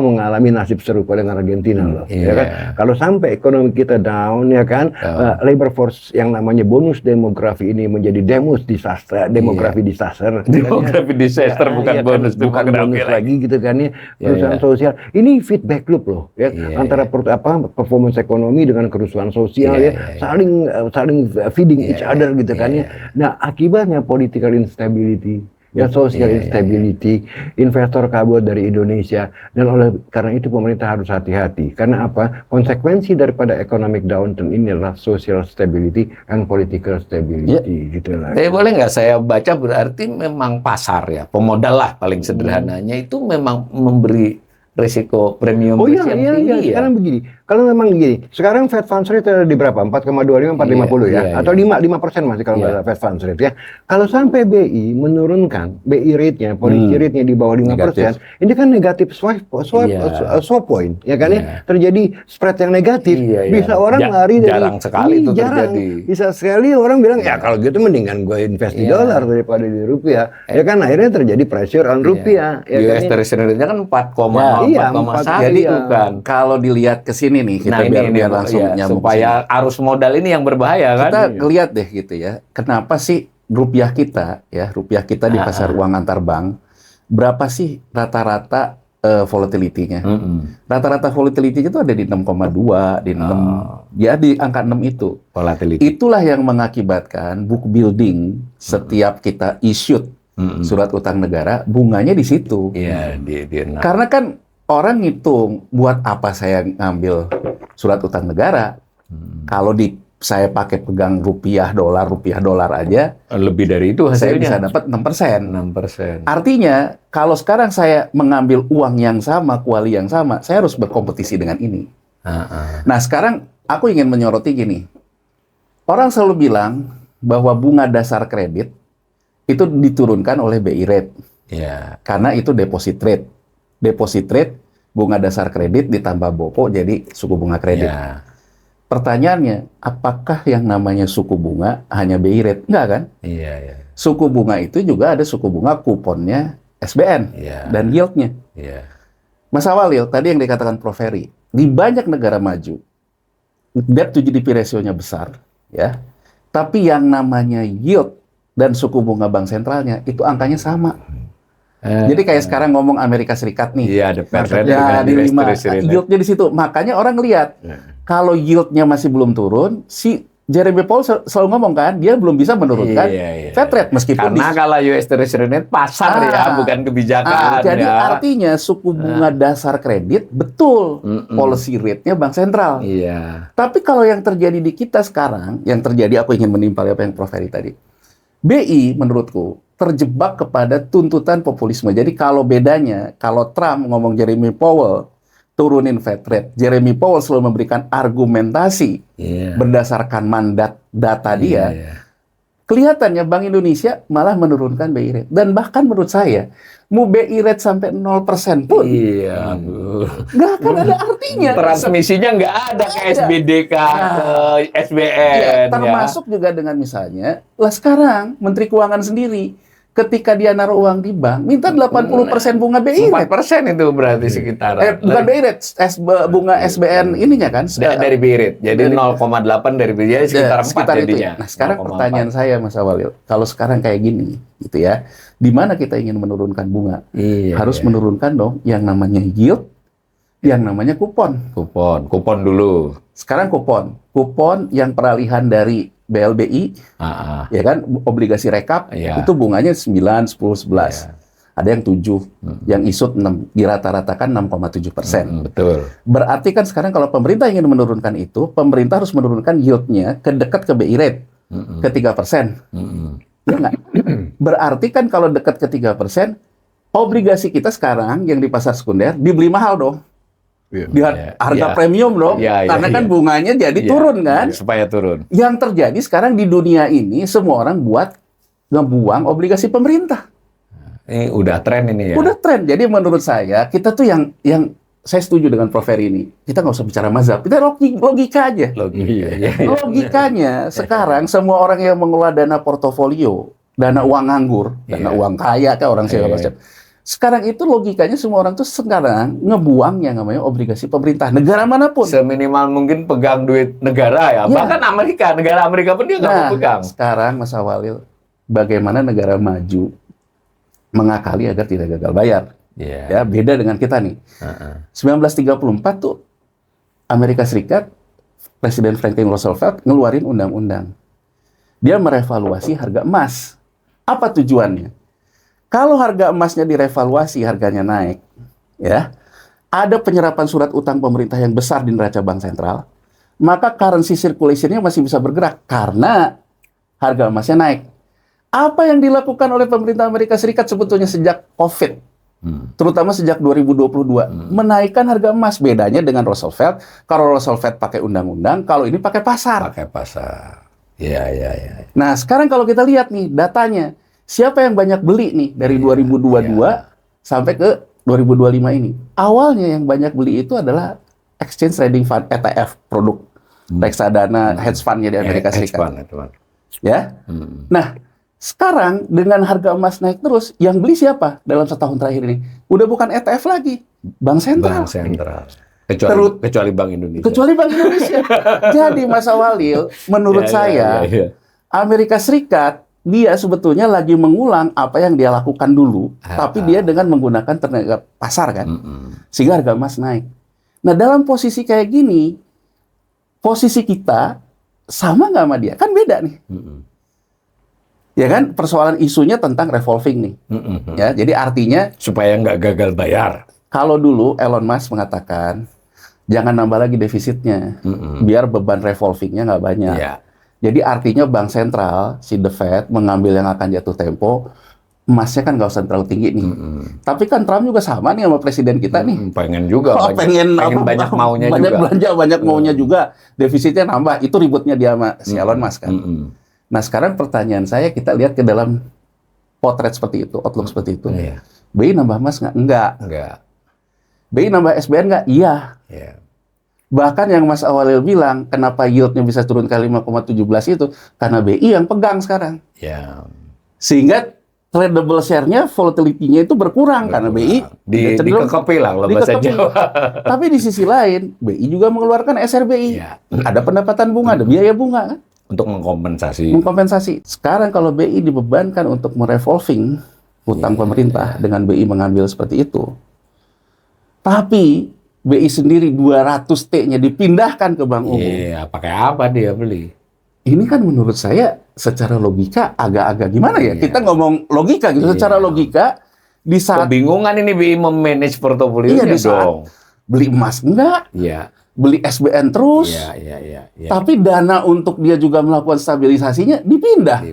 mengalami nasib serupa dengan Argentina loh. Ya kan? Kalau sampai ekonomi kita down ya kan, labor force yang namanya bonus demografi ini menjadi disaster. Bukan bonus, bukan bonus lagi gitu kan ya. Perusahaan sosial ini feedback loop loh ya, antara performance ekonomi dengan kerusuhan sosial saling feeding each other gitu kan ya. Nah, akibatnya political instability ya, social instability, investor kabur dari Indonesia, dan karena itu pemerintah harus hati-hati. Karena apa? Konsekuensi daripada economic downturn ini adalah social stability and political stability gitu lah. Boleh nggak saya baca berarti memang pasar ya, pemodal lah paling sederhananya itu memang memberi risiko premium yang tinggi ya. Sekarang begini, kalau memang begini, sekarang Fed Funds Rate ada di berapa? 4,25, 4,50 ya, atau 5% masih kalau nggak Fed Funds Rate ya. Kalau sampai BI menurunkan BI rate-nya, policy rate-nya di bawah 5%, ini kan negatif swap point, ya kan ya, terjadi spread yang negatif. Bisa orang lari dari jarang sekali itu terjadi. Bisa sekali orang bilang ya kalau gitu mendingan gue invest di dolar daripada di rupiah. Ya kan akhirnya terjadi pressure on rupiah. US Treasury rate-nya kan 4,1. Jadi kan kalau dilihat ke sini nih kita biar langsung nyambung supaya arus modal ini yang berbahaya kan. Kita lihat deh gitu ya. Kenapa sih rupiah kita di pasar uang antar bank berapa sih rata-rata volatility-nya? Rata-rata volatility-nya itu ada di 6,2, di 6 Ya di angka 6 itu. Volatility. Itulah yang mengakibatkan book building setiap kita issued surat utang negara, bunganya di situ. Iya, di Karena kan orang ngitung, buat apa saya ngambil surat utang negara? Kalau saya pakai pegang rupiah dolar aja, lebih dari itu saya hasilnya. bisa dapat 6%. 6%. Artinya, kalau sekarang saya mengambil uang yang sama, kuali yang sama, saya harus berkompetisi dengan ini. Nah, sekarang aku ingin menyoroti gini. Orang selalu bilang bahwa bunga dasar kredit itu diturunkan oleh BI rate. Ya. Karena itu deposit rate. Deposit rate, bunga dasar kredit ditambah BOPO jadi suku bunga kredit. Ya. Pertanyaannya, apakah yang namanya suku bunga hanya BI rate? Enggak kan? Iya, iya. Suku bunga itu juga ada suku bunga kuponnya SBN dan yieldnya. Iya. Mas Awalil, tadi yang dikatakan Prof. Ferry, di banyak negara maju, debt to GDP ratio-nya besar, ya. Tapi yang namanya yield dan suku bunga bank sentralnya itu angkanya sama. Jadi kayak sekarang ngomong Amerika Serikat nih. Iya, ada Fed rate Ya, dengan di US 5, Treasury rate. yieldnya di situ. Makanya orang lihat, kalau yieldnya masih belum turun, si Jeremy Powell selalu ngomong kan, dia belum bisa menurunkan Fed rate meskipun karena kalau US Treasury rate pasar ya, bukan kebijakan. jadi artinya suku bunga dasar kredit betul policy rate-nya bank sentral. Iya. Tapi kalau yang terjadi di kita sekarang, yang terjadi aku ingin menimpal apa yang Prof. Ferry tadi. BI menurutku terjebak kepada tuntutan populisme. Jadi kalau bedanya, kalau Trump ngomong Jeremy Powell turunin Fed rate, Jeremy Powell selalu memberikan argumentasi berdasarkan mandat data dia. Kelihatannya Bank Indonesia malah menurunkan BI rate. Dan bahkan menurut saya, mau BI rate sampai 0% pun nggak akan ada artinya. Transmisinya nggak ada ke SBDK, ke SBN. Ya, termasuk juga dengan misalnya, lah sekarang Menteri Keuangan sendiri, ketika dia naruh uang di bank, minta 80% bunga BI rate. 4% itu berarti sekitar. Bukan BI rate, bunga SBN ininya kan. Dari BI rate. Jadi 0,8 dari BI rate sekitar 4 jadinya. Nah, sekarang pertanyaan saya Mas Awalil, kalau sekarang kayak gini, gitu ya, di mana kita ingin menurunkan bunga? Harus menurunkan dong yang namanya yield, yang namanya kupon. Kupon dulu. Sekarang kupon yang peralihan dari BLBI, ya kan, obligasi rekap, itu bunganya 9, 10, 11. Ada yang 7, yang isut 6, dirata-ratakan 6,7%. Betul. Berarti kan sekarang kalau pemerintah ingin menurunkan itu, pemerintah harus menurunkan yieldnya ke dekat ke BI rate, ke 3%. Ya nggak? Berarti kan kalau dekat ke 3%, obligasi kita sekarang yang di pasar sekunder dibeli mahal dong. Harga premium dong, karena kan bunganya jadi turun kan? Supaya turun. Yang terjadi sekarang di dunia ini, semua orang ngebuang obligasi pemerintah. Ini udah tren ini ya? Udah tren. Jadi menurut saya, kita tuh yang saya setuju dengan Prof. Ferry ini. Kita nggak usah bicara mazhab, kita logika aja. Logikanya, sekarang semua orang yang mengelola dana portofolio, dana uang nganggur, dana uang kaya, kan orang segala macam. Sekarang itu logikanya semua orang tuh sekarang ngebuang yang namanya obligasi pemerintah negara manapun. Seminimal mungkin pegang duit negara ya. Bahkan negara Amerika pun dia nggak mau pegang. Sekarang Mas Awalil, bagaimana negara maju mengakali agar tidak gagal bayar? Ya, beda dengan kita nih. 1934 tuh Amerika Serikat, Presiden Franklin Roosevelt ngeluarin undang-undang. Dia merevaluasi harga emas. Apa tujuannya? Kalau harga emasnya direvaluasi, harganya naik, ya, ada penyerapan surat utang pemerintah yang besar di neraca bank sentral, maka currency circulation-nya masih bisa bergerak karena harga emasnya naik. Apa yang dilakukan oleh pemerintah Amerika Serikat sebetulnya sejak COVID, terutama sejak 2022, menaikkan harga emas. Bedanya dengan Roosevelt, kalau Roosevelt pakai undang-undang, kalau ini pakai pasar. Nah, sekarang kalau kita lihat nih datanya, siapa yang banyak beli nih dari 2022 sampai ke 2025 ini? Awalnya yang banyak beli itu adalah exchange trading fund, ETF, produk reksadana, hedge fund-nya di Amerika Serikat. Ya. Nah, sekarang dengan harga emas naik terus, yang beli siapa dalam setahun terakhir ini? Udah bukan ETF lagi, bank sentral. Kecuali Bank Indonesia. Jadi Mas Awalil, menurut saya, Amerika Serikat dia sebetulnya lagi mengulang apa yang dia lakukan dulu, tapi dia dengan menggunakan tenaga pasar kan, sehingga harga emas naik. Nah, dalam posisi kayak gini, posisi kita sama nggak sama dia? Kan beda nih. Ya kan, persoalan isunya tentang revolving nih. Ya, jadi artinya supaya nggak gagal bayar. kalau dulu Elon Musk mengatakan jangan nambah lagi defisitnya, biar beban revolvingnya nggak banyak. Iya. Jadi artinya bank sentral, si The Fed, mengambil yang akan jatuh tempo, emasnya kan nggak usah terlalu tinggi nih. Tapi kan Trump juga sama nih sama presiden kita nih. Pengen juga. Pengen banyak maunya banyak juga. belanja, banyak maunya juga. Defisitnya nambah. Itu ributnya dia sama si Elon Musk kan. Nah sekarang pertanyaan saya, kita lihat ke dalam potret seperti itu, outlook seperti itu. BI nambah emas nggak? Enggak. BI nambah SBN nggak? Iya. Bahkan yang Mas Awalil bilang, kenapa yieldnya bisa turun ke 5,17 itu, karena BI yang pegang sekarang. Sehingga tradable share-nya, volatility-nya itu berkurang karena BI dikekopi lah kalau bahasa Jawa. Tapi di sisi lain, BI juga mengeluarkan SRBI. Ada pendapatan bunga, ada biaya bunga kan? Untuk mengkompensasi. Sekarang kalau BI dibebankan untuk merevolving hutang pemerintah dengan BI mengambil seperti itu, tapi BI sendiri 200T-nya dipindahkan ke Bank Umum. Iya, pakai apa dia beli? Ini kan menurut saya secara logika agak-agak gimana ya? Kita ngomong logika gitu. Secara logika di saat kebingungan ini BI memanage portofolionya di saat dong. Beli emas enggak? Beli SBN terus. Tapi dana untuk dia juga melakukan stabilisasinya dipindah.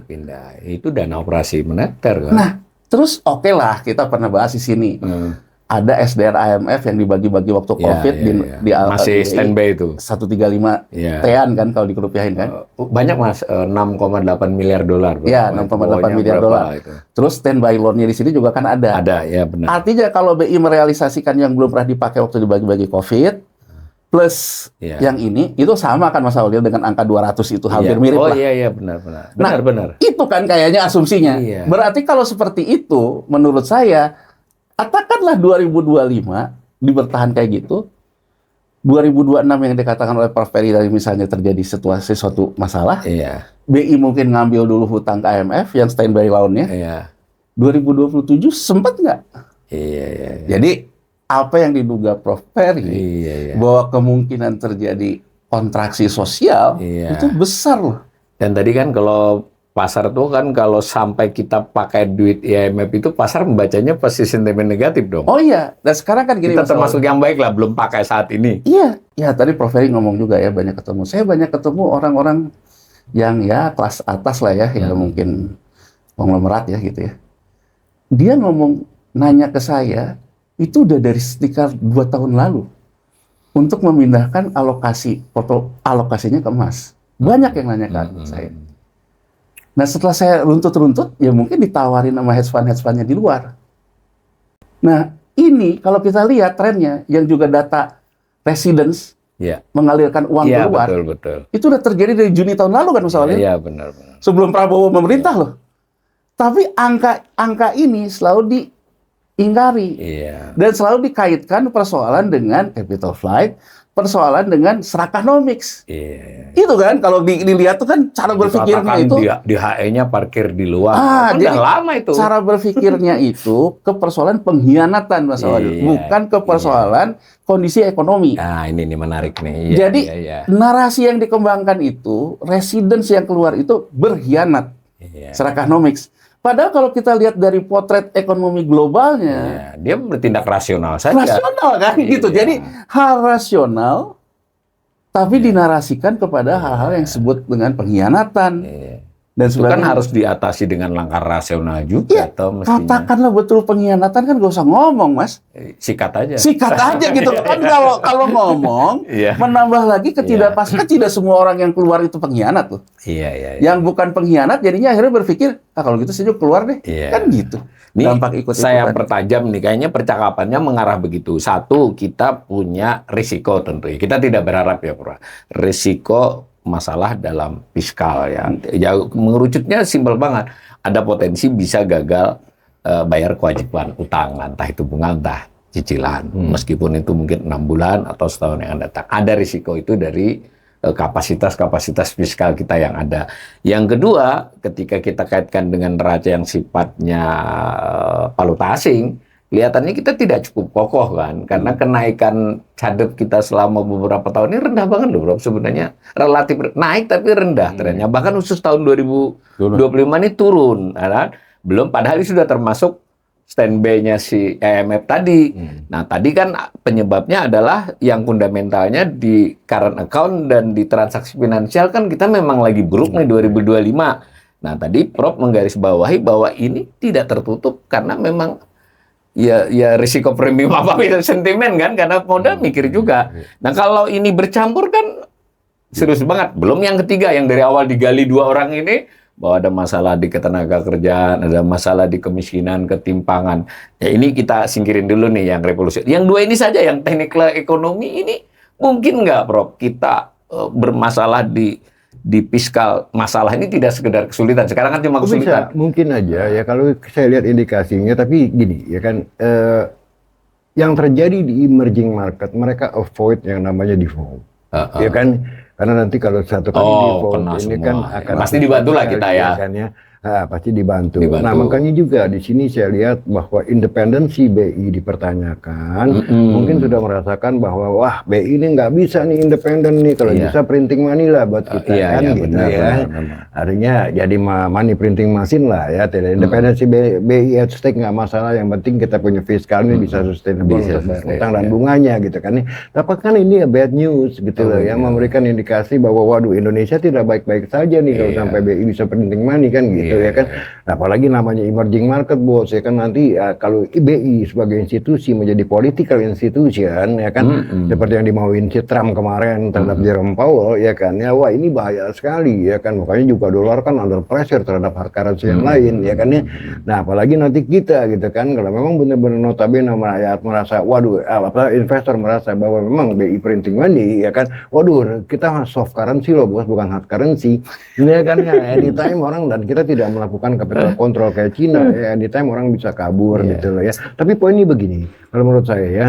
Itu dana operasi moneter kan. Nah, terus oke lah, kita pernah bahas di sini. Ada SDR IMF yang dibagi-bagi waktu COVID di masih standby itu 135 T-an kan kalau dikerupiahin kan. Banyak Mas, 6,8 miliar dolar. Iya, 6,8 miliar dolar. Terus standby loan-nya di sini juga kan ada. Ya benar. Artinya kalau BI merealisasikan yang belum pernah dipakai waktu dibagi-bagi COVID plus yang ini, itu sama kan Mas Awalil dengan angka 200 itu hampir mirip lah. Benar. Itu kan kayaknya asumsinya. Berarti kalau seperti itu, menurut saya, katakanlah 2025 dibertahan kayak gitu, 2026 yang dikatakan oleh Prof. Ferry dari misalnya terjadi suatu masalah, BI mungkin ngambil dulu hutang ke IMF yang standby loan-nya, 2027 sempat nggak? Jadi apa yang diduga Prof. Ferry bahwa kemungkinan terjadi kontraksi sosial itu besar loh. Dan tadi kan kalau pasar tuh kan kalau sampai kita pakai duit IMF itu pasar membacanya pasti sentimen negatif dong. Oh iya, dan sekarang kan gini, kita termasuk yang baik lah, belum pakai saat ini. Iya, tadi Prof. Ferry ngomong juga ya, banyak ketemu. Saya banyak ketemu orang-orang yang ya kelas atas lah ya, ya mungkin konglomerat ya gitu ya. Dia nanya ke saya, itu udah dari sekitar 2 tahun lalu untuk memindahkan alokasinya ke emas. Banyak yang nanya ke saya. Nah setelah saya runtut-runtut, ya mungkin ditawarin sama hedge fund-nya di luar. Nah ini kalau kita lihat trennya, yang juga data residence mengalirkan uang keluar, itu udah terjadi dari Juni tahun lalu kan Mas Awalil? Iya benar. Sebelum Prabowo memerintah loh. Tapi angka ini selalu diingkari dan selalu dikaitkan persoalan dengan capital flight, persoalan dengan serakanomics. Itu kan kalau dilihat tuh kan cara berpikirnya itu di HE-nya parkir di luar. Jadi udah lama itu. Cara berpikirnya itu ke persoalan pengkhianatan Mas Awalil, bukan ke persoalan kondisi ekonomi. Nah, ini menarik nih. Jadi narasi yang dikembangkan itu, residence yang keluar itu berkhianat. Serakanomics. Padahal kalau kita lihat dari potret ekonomi globalnya, dia bertindak rasional saja. Rasional kan gitu. Jadi hal rasional tapi dinarasikan kepada hal-hal yang disebut dengan pengkhianatan. Dan itu kan harus diatasi dengan langkah rasional juga. Katakanlah betul pengkhianatan kan gak usah ngomong Mas. Sikat aja. Sikat aja gitu kan kalau ngomong menambah lagi ketidakpastian. Tidak semua orang yang keluar itu pengkhianat loh. Yang bukan pengkhianat jadinya akhirnya berpikir kalau gitu saya keluar deh. Kan gitu. Dampak ikut saya pertajam nih, kayaknya percakapannya mengarah begitu. Satu, kita punya risiko tentunya. Kita tidak berharap ya Pura. Risiko masalah dalam fiskal ya mengerucutnya simpel banget, ada potensi bisa gagal bayar kewajiban utang, entah itu bunga entah cicilan, meskipun itu mungkin 6 bulan atau setahun yang akan datang. Ada risiko itu dari kapasitas fiskal kita yang ada. Yang kedua, ketika kita kaitkan dengan neraca yang sifatnya valuta asing, kelihatannya kita tidak cukup kokoh kan, karena kenaikan cadep kita selama beberapa tahun ini rendah banget loh bro, sebenarnya relatif naik tapi rendah trennya, bahkan khusus tahun 2025 ini turun, kan? Belum, padahal ini sudah termasuk standby-nya si IMF tadi. Nah tadi kan penyebabnya adalah yang fundamentalnya di current account dan di transaksi finansial kan kita memang lagi buruk nih 2025. Nah tadi Prof menggarisbawahi bahwa ini tidak tertutup karena memang ya risiko premium apa bisa sentimen kan, karena modal mikir juga. Nah kalau ini bercampur kan serius banget. Belum yang ketiga yang dari awal digali dua orang ini, bahwa ada masalah di ketenaga kerjaan, ada masalah di kemiskinan, ketimpangan. Ya ini kita singkirin dulu nih yang revolusi. Yang dua ini saja, yang teknikal ekonomi ini mungkin nggak Prof kita bermasalah di fiskal, masalah ini tidak sekedar kesulitan. Sekarang kan cuma kesulitan. Bisa, mungkin aja ya kalau saya lihat indikasinya. Tapi gini ya kan, yang terjadi di emerging market, mereka avoid yang namanya default, ya kan? Karena nanti kalau satu kali default ini semua. Kan akan pasti dibantu lah kita ya. Kan, ya. Pasti dibantu. Nah makanya juga di sini saya lihat bahwa independensi BI dipertanyakan. Mungkin sudah merasakan bahwa wah BI ini nggak bisa nih independen nih, kalau bisa printing money lah buat kita kan gitu benar, ya. Artinya jadi money printing machine lah ya. Tidak independensi BI at stake nggak masalah. Yang penting kita punya fiskal ini bisa sustainable untuk bayar utang dan bunganya gitu kan. Tapi kan ini bad news gitu loh yang memberikan indikasi bahwa waduh Indonesia tidak baik-baik saja nih kalau sampai BI bisa printing money kan gitu. Ya kan, nah, apalagi namanya emerging market bos ya kan, nanti kalau BI sebagai institusi menjadi political institution ya kan, seperti yang dimauin si Trump kemarin terhadap Jerome Powell ya kan, ya wah ini bahaya sekali ya kan, makanya juga dolar kan under pressure terhadap hard currency yang lain ya kan ya. Nah apalagi nanti kita gitu kan, kalau memang benar-benar notabene rakyat merasa waduh investor merasa bahwa memang BI printing money ya kan, waduh kita soft currency loh bos, bukan hard currency ya kan ya. Anytime orang, dan kita tidak melakukan capital control kayak Cina ya, anytime orang bisa kabur gitu loh ya. Tapi poinnya begini, kalau menurut saya ya,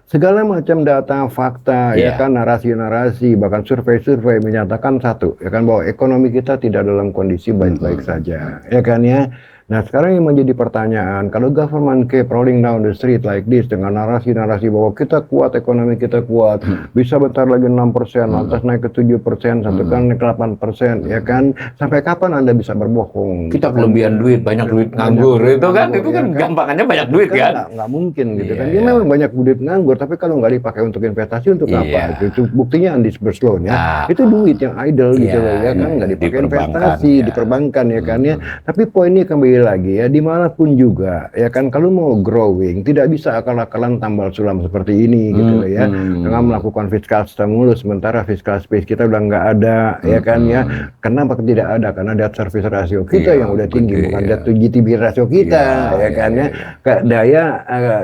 segala macam data, fakta ya kan, narasi-narasi, bahkan survei-survei menyatakan satu ya kan, bahwa ekonomi kita tidak dalam kondisi baik-baik saja ya kan ya. Nah sekarang yang menjadi pertanyaan, kalau government keep rolling down the street like this dengan narasi-narasi bahwa kita kuat, ekonomi kita kuat, bisa bentar lagi 6%, lantas naik ke 7%, satu kan naik ke 8%, ya kan? Sampai kapan Anda bisa berbohong? Kita kelebihan duit, banyak duit nganggur, itu kan gampangannya banyak duit kan? Nggak mungkin gitu kan? Dia memang banyak duit nganggur, tapi kalau nggak dipakai untuk investasi untuk apa? Itu buktinya undisbursed loan ya, itu duit yang idle gitu loh ya kan? Nggak dipakai investasi, diperbankan ya kan ya. Tapi poinnya kembali lagi ya, dimanapun juga ya kan, kalau mau growing tidak bisa akal-akalan tambal sulam seperti ini gitu loh ya, dengan melakukan fiscal stimulus sementara fiscal space kita udah nggak ada ya kan ya. Kenapa tidak ada? Karena debt service ratio kita yang udah tinggi, bukan debt to GDP ratio kita ya kan ya. Daya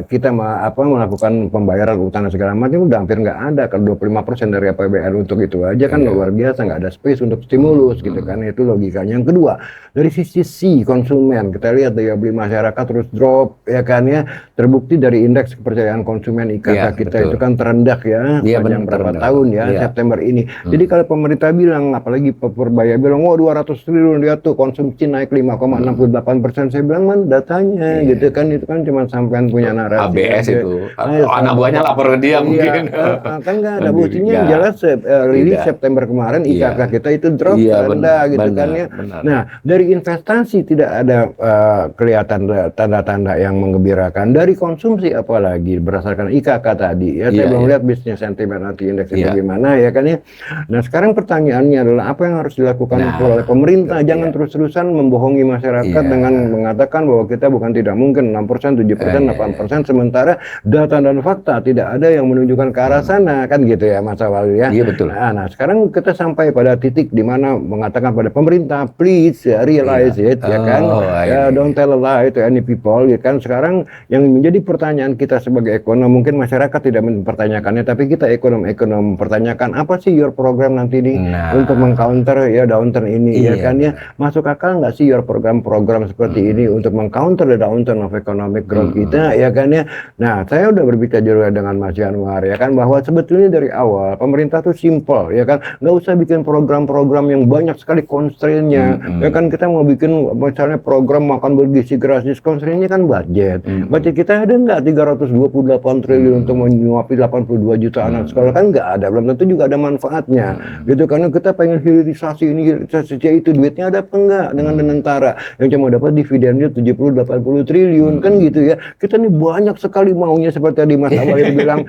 kita melakukan pembayaran utang segala macam udah hampir nggak ada. Kalau 25% dari APBN untuk itu aja kan luar biasa, nggak ada space untuk stimulus gitu kan. Itu logikanya. Yang kedua, dari sisi konsumen, kita lihat daya beli masyarakat terus drop ya kan ya, terbukti dari indeks kepercayaan konsumen IKK kita itu kan terendah ya sepanjang berapa tahun ya, September ini. Jadi kalau pemerintah bilang, apalagi Purbaya bilang, wah 200 triliun lihat tuh konsumsi naik 5,68%, saya bilang man datanya gitu kan, itu kan cuma sampean punya narasi ABS aja. Itu anak buahnya lapor ke dia mungkin kan nggak ada buktinya. Jelas rilis September kemarin IKK kita itu drop rendah gitu kan ya. Nah dari investasi tidak ada kelihatan tanda-tanda yang menggembirakan. Dari konsumsi apalagi berdasarkan IKK tadi ya, saya belum lihat bisnis sentiment nanti indeks itu gimana ya kan ya. Nah sekarang pertanyaannya adalah apa yang harus dilakukan oleh pemerintah? Jangan terus-terusan membohongi masyarakat dengan mengatakan bahwa kita bukan tidak mungkin 6%, 7%, 8%, sementara data dan fakta tidak ada yang menunjukkan ke arah sana kan gitu ya Mas Awali ya. Iya betul. Nah sekarang kita sampai pada titik di mana mengatakan pada pemerintah please realize it ya kan. Don't tell a lie to any people ya kan. Sekarang yang menjadi pertanyaan kita sebagai ekonom, mungkin masyarakat tidak mempertanyakannya, tapi kita ekonom pertanyakan apa sih your program nanti nih untuk mengcounter ya downturn ini ya kan ya. Masuk akal nggak sih your program seperti ini untuk mengcounter the downturn of economic growth kita ya kan ya. Nah saya udah berbicara juga dengan Mas Januar ya kan, bahwa sebetulnya dari awal pemerintah tuh simple ya kan, nggak usah bikin program-program yang banyak sekali constraint-nya ya kan. Kita mau bikin misalnya program program makan bergizi gratis, constraint-nya kan budget. Budget kita ada nggak 328 triliun untuk menyuapi 82 juta anak sekolah, kan nggak ada, belum tentu juga ada manfaatnya. Gitu, karena kita pengen hilirisasi ini, hilirisasi itu, duitnya ada apa enggak dengan tentara yang cuma dapat dividennya 70-80 triliun, kan gitu ya. Kita nih banyak sekali maunya, seperti tadi Mas Awalin bilang,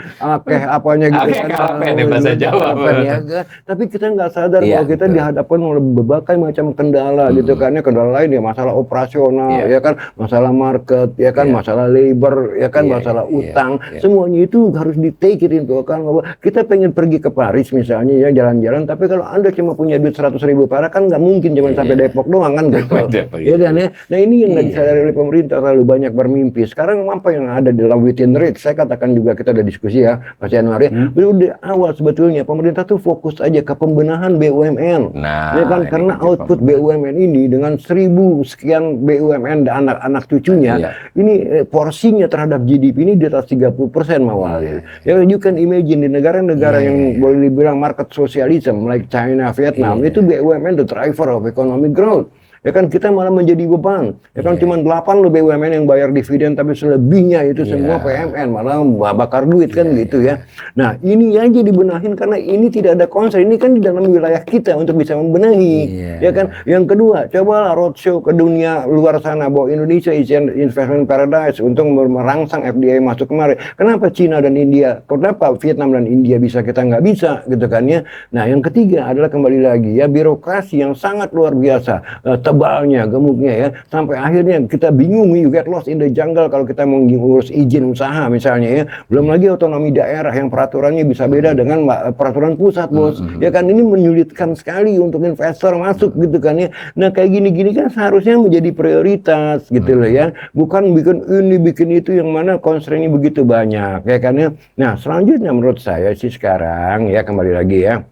apanya gitu kan. Bahasa Jawa. Ya, tapi kita nggak sadar bahwa kita dihadapkan oleh berbagai macam kendala gitu kan. Kendala lain ya masalah operasional, ya kan, masalah market, ya kan, masalah labor, ya kan, masalah utang, semuanya itu harus di-take it into account. Bahwa kita pengen pergi ke Paris misalnya ya, jalan-jalan, tapi kalau Anda cuma punya duit 100.000 perak kan nggak mungkin cuma sampai Depok doang kan gitu. Ya kan ya. Nah ini yang nggak disadari oleh pemerintah, terlalu banyak bermimpi. Sekarang apa yang ada dalam within reach, saya katakan juga, kita ada diskusi ya Mas Yanuar ya, di awal sebetulnya pemerintah tuh fokus aja ke pembenahan BUMN. Ya kan, karena output BUMN ini dengan 1.000 sekian BUMN dan anak-anak cucunya, ini porsinya terhadap GDP ini di atas 30% Mawal. Ya, you can imagine di negara-negara yang boleh dibilang market socialism like China, Vietnam, itu BUMN the driver of economic growth. Ya kan, kita malah menjadi beban. Ya kan, cuma 8 loh BUMN yang bayar dividen, tapi selebihnya itu semua PMN, malah bakar duit kan gitu ya. Nah, ini aja dibenahin karena ini tidak ada konser. Ini kan di dalam wilayah kita untuk bisa membenahi. Ya kan. Yang kedua, cobalah roadshow ke dunia luar sana bahwa Indonesia is an investment paradise untuk merangsang FDI masuk kemari. Kenapa Cina dan India, kenapa Vietnam dan India bisa, kita nggak bisa gitu kan ya. Nah, yang ketiga adalah kembali lagi ya, birokrasi yang sangat luar biasa. Tebalnya, gemuknya ya, sampai akhirnya kita bingung, you get lost in the jungle kalau kita mau ngurus izin usaha misalnya ya. Belum lagi otonomi daerah yang peraturannya bisa beda dengan peraturan pusat, bos. Ya kan, ini menyulitkan sekali untuk investor masuk gitu kan ya. Nah, kayak gini-gini kan seharusnya menjadi prioritas gitu loh ya. Bukan bikin ini, bikin itu, yang mana constraint-nya begitu banyak ya kan ya. Nah, selanjutnya menurut saya sih sekarang ya, kembali lagi ya,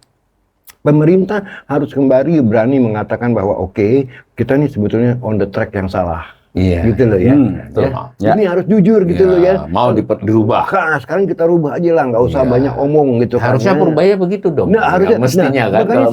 pemerintah harus kembali berani mengatakan bahwa oke, kita nih sebetulnya on the track yang salah. Gitu loh ya. Ini harus jujur gitu loh ya. Mau dirubah. Nah, sekarang kita rubah aja lah, nggak usah banyak omong gitu. Harusnya Purbaya begitu dong. Nah, harusnya mestinya kan. Makanya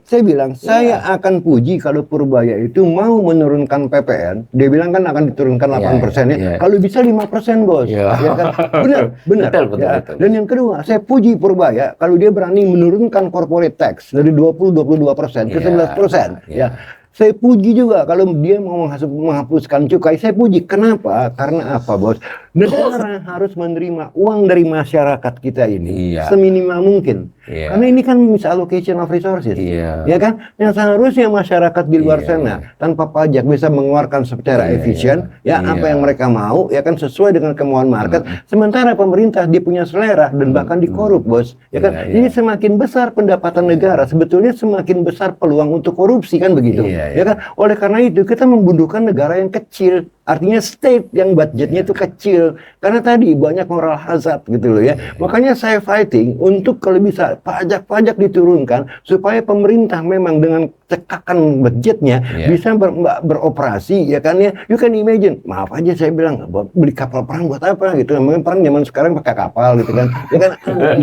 saya bilang, saya akan puji kalau Purbaya itu mau menurunkan PPN. Dia bilang kan akan diturunkan 8% ya. Kalau bisa 5%, bos. Ya kan? Benar. Betul. Dan yang kedua, saya puji Purbaya kalau dia berani menurunkan corporate tax dari 22% ke 11%. Ya. Saya puji juga kalau dia mau menghapuskan cukai. Saya puji. Kenapa? Karena apa, bos? Negara harus menerima uang dari masyarakat kita ini seminimal mungkin. Karena ini kan misallocation of resources. Ya kan? Yang seharusnya masyarakat di luar sana tanpa pajak bisa mengeluarkan secara efisien ya apa yang mereka mau, ya kan, sesuai dengan kemauan market. Sementara pemerintah dia punya selera dan bahkan dikorup, bos. Ya kan? Ini semakin besar pendapatan negara, sebetulnya semakin besar peluang untuk korupsi, kan begitu. Ya kan? Oleh karena itu kita membutuhkan negara yang kecil. Artinya state yang budgetnya itu kecil. Karena tadi banyak moral hazard gitu loh ya. Makanya saya fighting untuk kalau bisa pajak-pajak diturunkan supaya pemerintah memang dengan cekakan budgetnya bisa beroperasi, ya kan ya. You can imagine, maaf aja saya bilang, beli kapal perang buat apa gitu. Memang perang zaman sekarang pakai kapal gitu kan. Ya kan,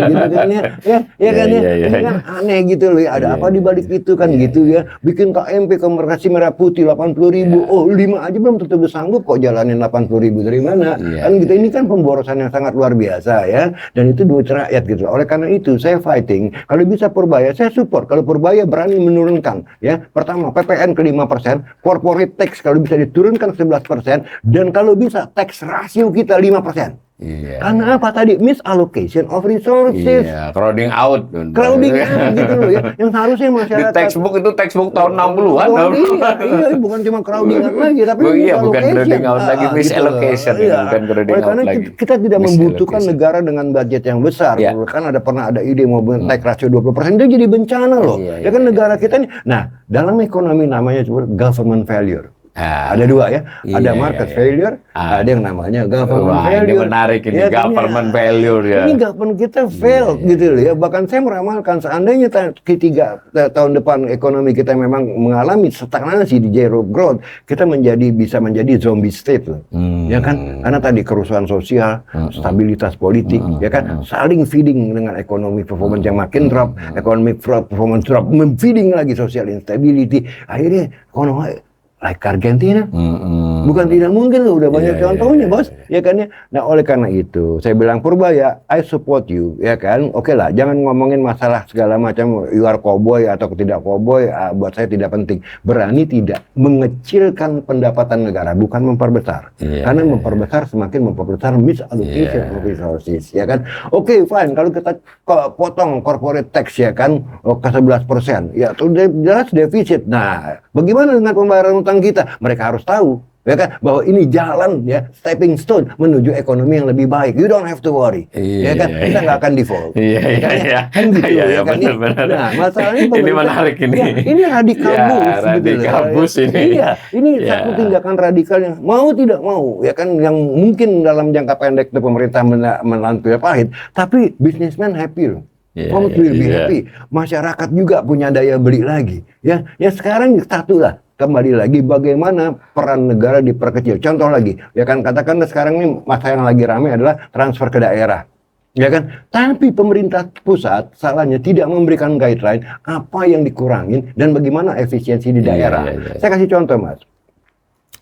gitu kan ya. Ya kan ya. Ini kan aneh gitu loh ya. Ada apa di balik itu kan gitu ya. Bikin KMP Komerasi Merah Putih 80.000. Oh, 5 aja belum tentu sanggup kok jalanin 80.000 dari mana. Kan gitu, ini kan pemborosan yang sangat luar biasa ya. Dan itu duit rakyat gitu. Oleh karena itu saya fighting, kalau bisa Purbaya, saya support kalau Purbaya berani menurunkan ya. Pertama, PPN ke 5%, corporate tax kalau bisa diturunkan 11%, dan kalau bisa tax rasio kita 5%. Karena apa tadi? Misallocation of resources. Crowding out. Crowding out gitu loh ya. Yang seharusnya masyarakat. Di textbook tahun 60-an. Iya, bukan cuma crowding out lagi, tapi bukan crowding out lagi, misallocation. Bukan crowding out karena lagi. kita tidak membutuhkan negara dengan budget yang besar. Kan pernah ada ide mau naik rasio 20%, itu jadi bencana loh. Ya kan negara kita ini. Nah, dalam ekonomi namanya government failure. Ada dua ya, ada market failure, ada yang namanya government failure. Ini menarik ini, government failure ya. Ini government kita fail gitu loh ya. Bahkan saya meramalkan seandainya tahun depan ekonomi kita memang mengalami stagnasi di zero growth, kita bisa menjadi zombie state loh. Ya kan? Karena tadi kerusuhan sosial, stabilitas politik, ya kan, saling feeding dengan ekonomi performance yang makin drop, economic performance drop, feeding lagi social instability. Akhirnya like Argentina. Bukan tidak mungkin, udah banyak contohnya, bos. Ya kan ya. Nah, oleh karena itu, saya bilang Purba ya, I support you, ya kan. Oke lah, jangan ngomongin masalah segala macam you are cowboy atau tidak cowboy, buat saya tidak penting. Berani tidak mengecilkan pendapatan negara, bukan memperbesar. Karena memperbesar semakin memperbesar misallocation of resources, ya kan. Oke, fine, kalau kita potong corporate tax, ya kan, ke 11%, ya itu jelas defisit. Nah, bagaimana dengan pembayaran utang kita? Mereka harus tahu, ya kan, bahwa ini jalan, ya, stepping stone menuju ekonomi yang lebih baik. You don't have to worry, ya kan, kita nggak akan default. Kan gitu, ya kan. Nah, masalahnya ini menarik ini. Ya, ini radikal bus, radikal bus ini. Iya, ini satu tindakan radikal yang mau tidak mau, ya kan, yang mungkin dalam jangka pendek itu pemerintah menelan pil pahit, tapi businessman happy loh. Will be happy. Masyarakat juga punya daya beli lagi. Ya sekarang satu lah. Kembali lagi bagaimana peran negara diperkecil. Contoh lagi, ya kan, katakanlah sekarang ini masa yang lagi ramai adalah transfer ke daerah. Ya kan? Tapi pemerintah pusat salahnya tidak memberikan guideline apa yang dikurangin dan bagaimana efisiensi di daerah. Saya kasih contoh, Mas.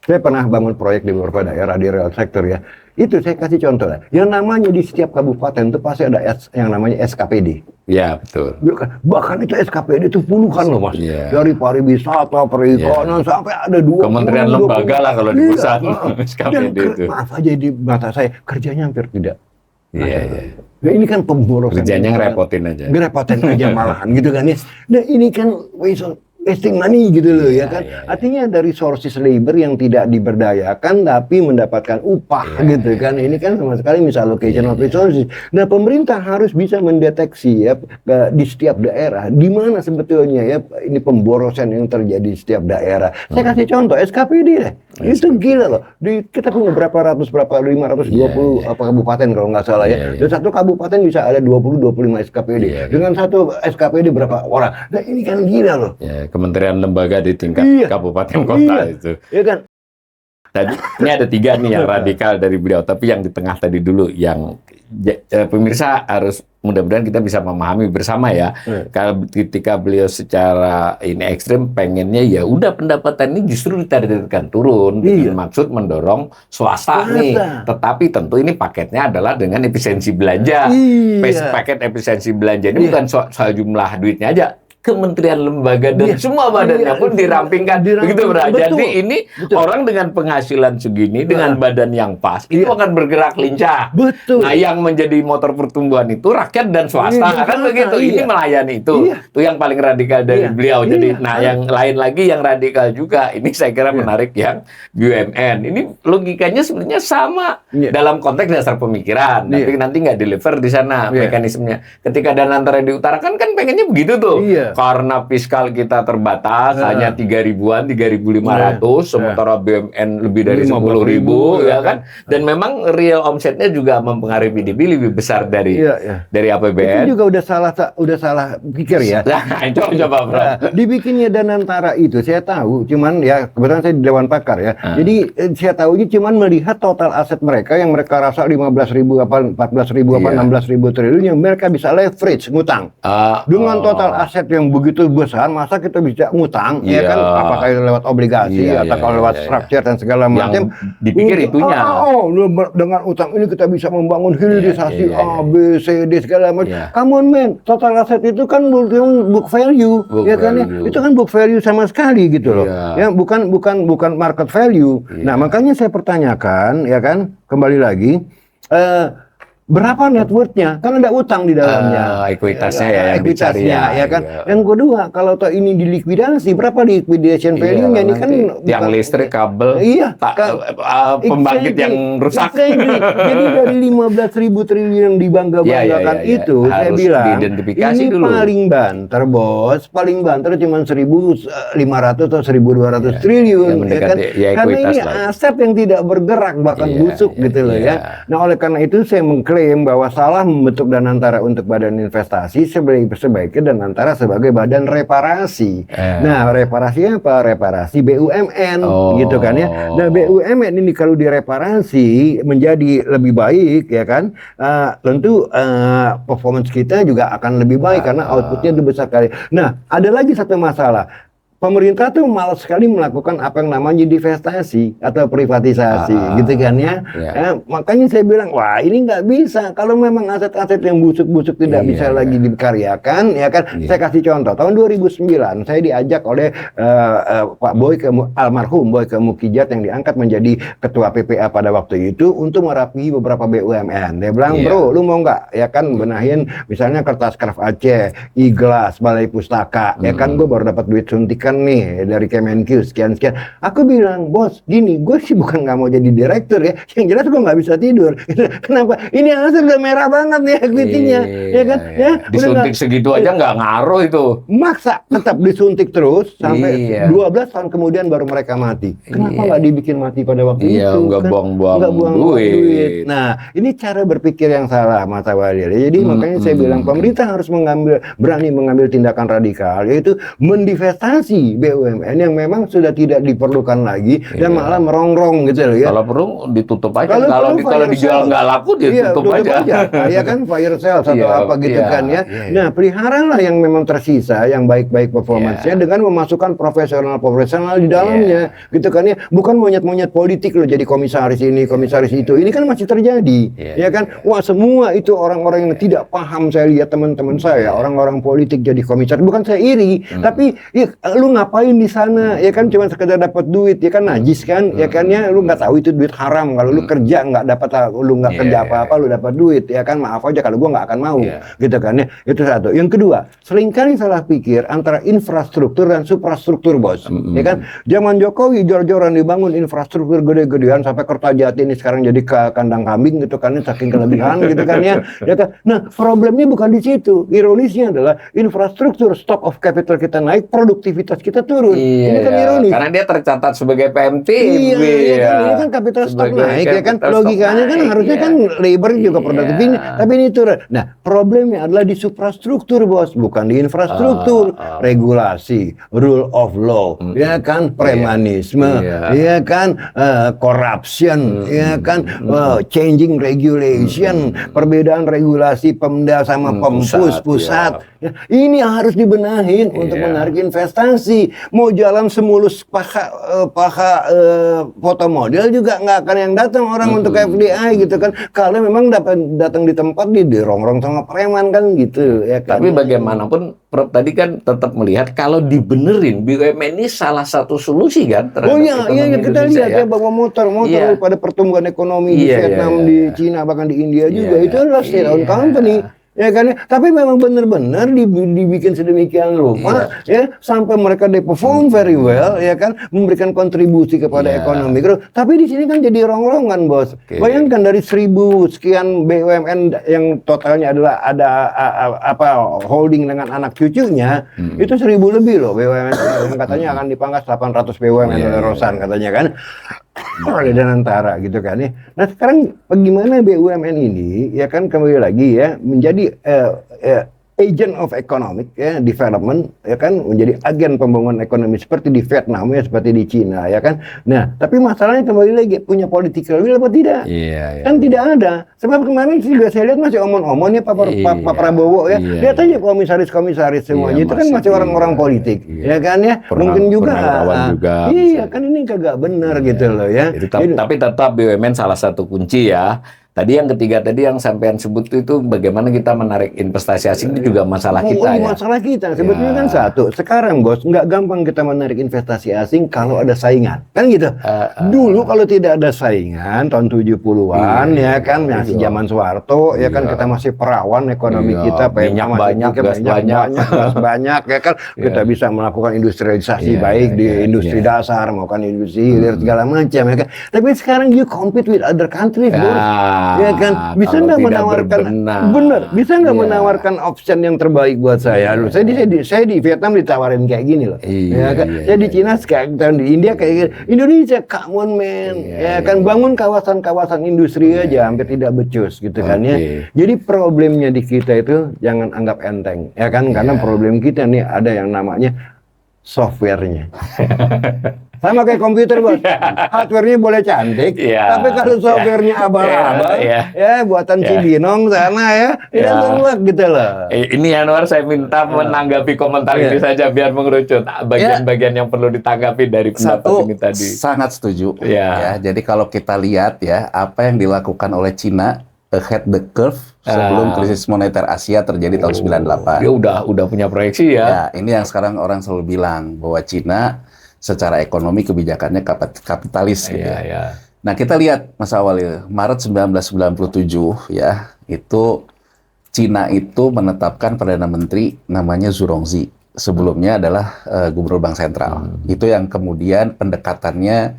Saya pernah bangun proyek di beberapa daerah di real sector, ya. Itu saya kasih contoh lah. Yang namanya di setiap kabupaten itu pasti ada yang namanya SKPD. Ya, betul. Bahkan itu SKPD itu puluhan loh, Mas. Dari pariwisata, perikanan, sampai ada 20. Kementerian lembaga lah kalau di pusat. SKPD itu. Maaf aja di mata saya, kerjanya hampir tidak. Ya, ini kan pemborosan. Kerjanya ngerepotin aja. Ngerepotin aja malahan gitu kan ya. Nah, ini kan wasting money gitu loh, ya kan. Artinya dari resources labor yang tidak diberdayakan tapi mendapatkan upah gitu kan. Ini kan sama sekali misallocation of resources. Nah, pemerintah harus bisa mendeteksi, ya, di setiap daerah di mana sebetulnya, ya, ini pemborosan yang terjadi di setiap daerah. Saya kasih contoh SKPD deh. Itu gila loh. Kita punya berapa 520 kabupaten kalau nggak salah, ya. Dan satu kabupaten bisa ada 20-25 SKPD. Dengan satu SKPD berapa orang? Nah, ini kan gila loh. Kementerian lembaga di tingkat kabupaten kota itu. Iya kan? Tadi ini ada 3 nih yang radikal dari beliau, tapi yang di tengah tadi dulu yang pemirsa harus mudah-mudahan kita bisa memahami bersama, ya. Kalau ketika beliau secara ini ekstrim pengennya ya udah pendapatan ini justru ditargetkan turun dengan maksud mendorong swasta nih. Tetapi tentu ini paketnya adalah dengan efisiensi belanja. Paket efisiensi belanja ini bukan soal jumlah duitnya aja. Kementerian lembaga dan semua badannya pun dirampingkan. Begitu, Bro. Jadi ini orang dengan penghasilan segini dengan badan yang pas itu akan bergerak lincah. Nah, yang menjadi motor pertumbuhan itu rakyat dan swasta, kan begitu. Ini melayani itu. Itu yang paling radikal dari beliau. Jadi yang lain lagi yang radikal juga. Ini saya kira menarik yang BUMN. Ini logikanya sebenarnya sama dalam konteks dasar pemikiran. Tapi nanti nggak deliver di sana mekanismenya. Ketika dana antara diutarakan kan pengennya begitu tuh. Karena fiskal kita terbatas, hanya 3.000-an, 3.500, sementara BUMN lebih dari 10.000, ya kan? Dan memang real omsetnya juga mempengaruhi PDB lebih besar dari APBN. Itu juga udah salah pikir, ya. Nah, coba, Bro. Dibikinnya Danantara itu, saya tahu, cuman ya kebetulan saya di Dewan Pakar, ya. Jadi saya tahunya cuman melihat total aset mereka yang mereka rasa 15.000 apa 14.000 apa 16.000 triliun yang mereka bisa leverage ngutang. Dengan total aset yang begitu besar, masa kita bisa ngutang, ya kan, apakah lewat obligasi atau kalau lewat structure dan segala macam. Dipikir itunya. Dengan utang ini kita bisa membangun hilirisasi A, B, C, D segala macam. Come on, man, total aset itu kan book value, ya kan, ya. Itu kan book value sama sekali gitu loh. Ya, bukan market value. Nah, makanya saya pertanyakan, ya kan, kembali lagi, berapa net worth-nya? Kan ada utang di dalamnya. Ekuitasnya yang dicari, ya kan. Yang kedua, kalau ini dilikuidasi, berapa liquidation value-nya? Ini kan tiang listrik, kabel, pembangkit yang rusak. Jadi dari 15.000 triliun yang dibangga-banggakan itu, saya bilang, ini dulu. Paling banter, bos. Paling banter cuma 1.500 atau 1.200 triliun. Ya kan? Karena ini aset yang tidak bergerak, bahkan busuk gitu loh, ya. Nah, oleh karena itu saya mengklaim bahwa salah membentuk Danantara untuk badan investasi, sebaiknya Danantara sebagai badan reparasi. Nah, reparasinya apa? Reparasi BUMN, gitu kan, ya. Nah, BUMN ini kalau direparasi menjadi lebih baik, ya kan, tentu performance kita juga akan lebih baik karena outputnya lebih besar kali. Nah, ada lagi satu masalah. pemerintah tuh malas sekali melakukan apa yang namanya divestasi atau privatisasi, gitu kan ya. Makanya saya bilang, wah ini nggak bisa. Kalau memang aset-aset yang busuk-busuk tidak bisa lagi dikaryakan, ya kan. Saya kasih contoh, tahun 2009 saya diajak oleh Pak almarhum Boyke Mukijat yang diangkat menjadi ketua PPA pada waktu itu untuk merapihi beberapa BUMN. Dia bilang, bro, lu mau nggak, ya kan, benahin misalnya Kertas Craft Aceh, Iglas, Balai Pustaka, ya kan, gue baru dapat duit suntikan nih dari Kemenkyu sekian-sekian. Aku bilang, bos, gini, gue sih bukan nggak mau jadi direktur ya, yang jelas gue nggak bisa tidur. Kenapa? Ini aset udah merah banget nih equity-nya, ya kan? Ya, disuntik segitu aja nggak ngaruh itu. Maksa tetap disuntik terus sampai 12 tahun kemudian baru mereka mati. Kenapa nggak dibikin mati pada waktu itu? Nggak kan? buang-buang duit. Nah, ini cara berpikir yang salah, Mas Awalil. Jadi makanya saya bilang pemerintah harus berani mengambil tindakan radikal, yaitu mendivestasi BUMN yang memang sudah tidak diperlukan lagi dan malah merongrong gitu loh ya. Kalau perlu ditutup aja. Kalau dijual nggak laku ditutup aja. Ya kan, fire sale atau apa gitu kan ya. Nah, peliharalah yang memang tersisa, yang baik-baik performance-nya dengan memasukkan profesional di dalamnya, gitu kan ya. Bukan monyet-monyet politik loh jadi komisaris ini, komisaris itu. Ini kan masih terjadi, ya kan. Wah, semua itu orang-orang yang tidak paham. Saya lihat teman-teman saya, orang-orang politik jadi komisaris. Bukan saya iri, tapi ya, lu ngapain di sana? Ya kan, cuma sekedar dapat duit, ya kan, najis kan, ya kan ya. Lu nggak tahu itu duit haram. Kalau lu kerja nggak dapat, lu nggak kerja apa-apa, lu dapat duit, ya kan. Maaf aja kalau gua nggak akan mau, gitu kan ya. Itu satu. Yang kedua, seringkali salah pikir antara infrastruktur dan suprastruktur, bos. Ya kan, zaman Jokowi jor-joran dibangun infrastruktur gede-gedean sampai Kertajati ini sekarang jadi kandang kambing, gitu kan, saking kelebihan, gitu kan ya. Ya kan. Nah, problemnya bukan di situ. Ironisnya adalah infrastruktur, stock of capital kita naik, produktivitas kita turun. Ini kan ironis. Karena dia tercatat sebagai PMTB. Ini kan capital stock naik, ya kan. Logikanya kan harusnya kan labor juga produktif ini, tapi ini turun. Nah, problemnya adalah di suprastruktur, bos, bukan di infrastruktur. Regulasi, rule of law, ya kan, premanisme, ya kan, corruption, ya kan, changing regulation, perbedaan regulasi Pemda sama pusat. Ya, ini harus dibenahin untuk menarik investasi. Mau jalan semulus paha foto model juga nggak akan yang datang orang untuk FDI, gitu kan. Kalau memang datang di tempat dirongrong sama preman kan, gitu ya kan. Tapi bagaimanapun Prof tadi kan tetap melihat kalau dibenerin BUMN ini salah satu solusi kan terhadap ekonomi kita lihat ya bahwa motor pada pertumbuhan ekonomi di Vietnam, di Cina, bahkan di India juga itu adalah state-owned company. Ya kan, tapi memang benar-benar dibikin sedemikian rupa, ya, sampai mereka perform very well, ya kan, memberikan kontribusi kepada ekonomi. Tapi di sini kan jadi rongrongan, bos. Bayangkan dari 1000 sekian BUMN yang totalnya adalah ada holding dengan anak cucunya, itu 1000 lebih loh BUMN yang katanya akan dipangkas 800 BUMN oleh Rosan katanya kan. Oleh Danantara, gitu kan ya. Nah, sekarang bagaimana BUMN ini, ya kan, kembali lagi ya, menjadi agent of economic development, ya kan, menjadi agen pembangunan ekonomi seperti di Vietnam, ya, seperti di Cina, ya kan. Nah, tapi masalahnya kembali lagi, punya political will apa tidak? Kan tidak ada. Sebab kemarin sih saya lihat masih omon-omon ya Pak Prabowo ya. Lihat aja komisaris semuanya itu kan masih orang-orang politik, ya kan ya. Mungkin juga. Iya, kan ini kagak benar gitu loh ya. Tapi tetap BUMN salah satu kunci ya. Tadi yang ketiga tadi yang sampean sebut itu bagaimana kita menarik investasi asing itu juga masalah kita ya. Masalah kita sebetulnya kan satu. Sekarang, bos, nggak gampang kita menarik investasi asing kalau ada saingan. Kan gitu. Dulu kalau tidak ada saingan tahun 70-an ya kan, masih zaman Soeharto ya kan, kita masih perawan ekonomi kita, minyak banyak, gas banyak ya kan. Kita bisa melakukan industrialisasi baik di industri dasar maupun industri hilir segala macam ya kan. Tapi sekarang you compete with other countries, bos. Ya kan, bisa nggak menawarkan bisa nggak menawarkan option yang terbaik buat saya? Saya di Vietnam ditawarin kayak gini loh, ya kan. Saya di Cina sekarang, di India kayak gini. Indonesia, come on man, ya kan, bangun kawasan-kawasan industri aja hampir tidak becus, gitu kan ya. Jadi problemnya di kita itu jangan anggap enteng, ya kan, karena problem kita nih ada yang namanya softwarenya. Sama kayak komputer, Bos. Hardware-nya boleh cantik, Iya. tapi kalau software-nya abal-abal, ya buatan Cibinong sana ya, tidak muat gitu loh. Ini Anwar, saya minta menanggapi komentar ini saja biar mengerucut bagian-bagian yang perlu ditanggapi dari pendapat ini tadi. Sangat setuju. Ya, jadi kalau kita lihat ya apa yang dilakukan oleh Cina ahead the curve sebelum krisis moneter Asia terjadi tahun 98. Dia udah punya proyeksi ya. Ya, ini yang sekarang orang selalu bilang bahwa Cina secara ekonomi kebijakannya kapitalis gitu. Iya. Nah, kita lihat Mas Awalil, Maret 1997 ya, itu Cina itu menetapkan Perdana Menteri namanya Zhu Rongji. Sebelumnya adalah Gubernur Bank Sentral. Itu yang kemudian pendekatannya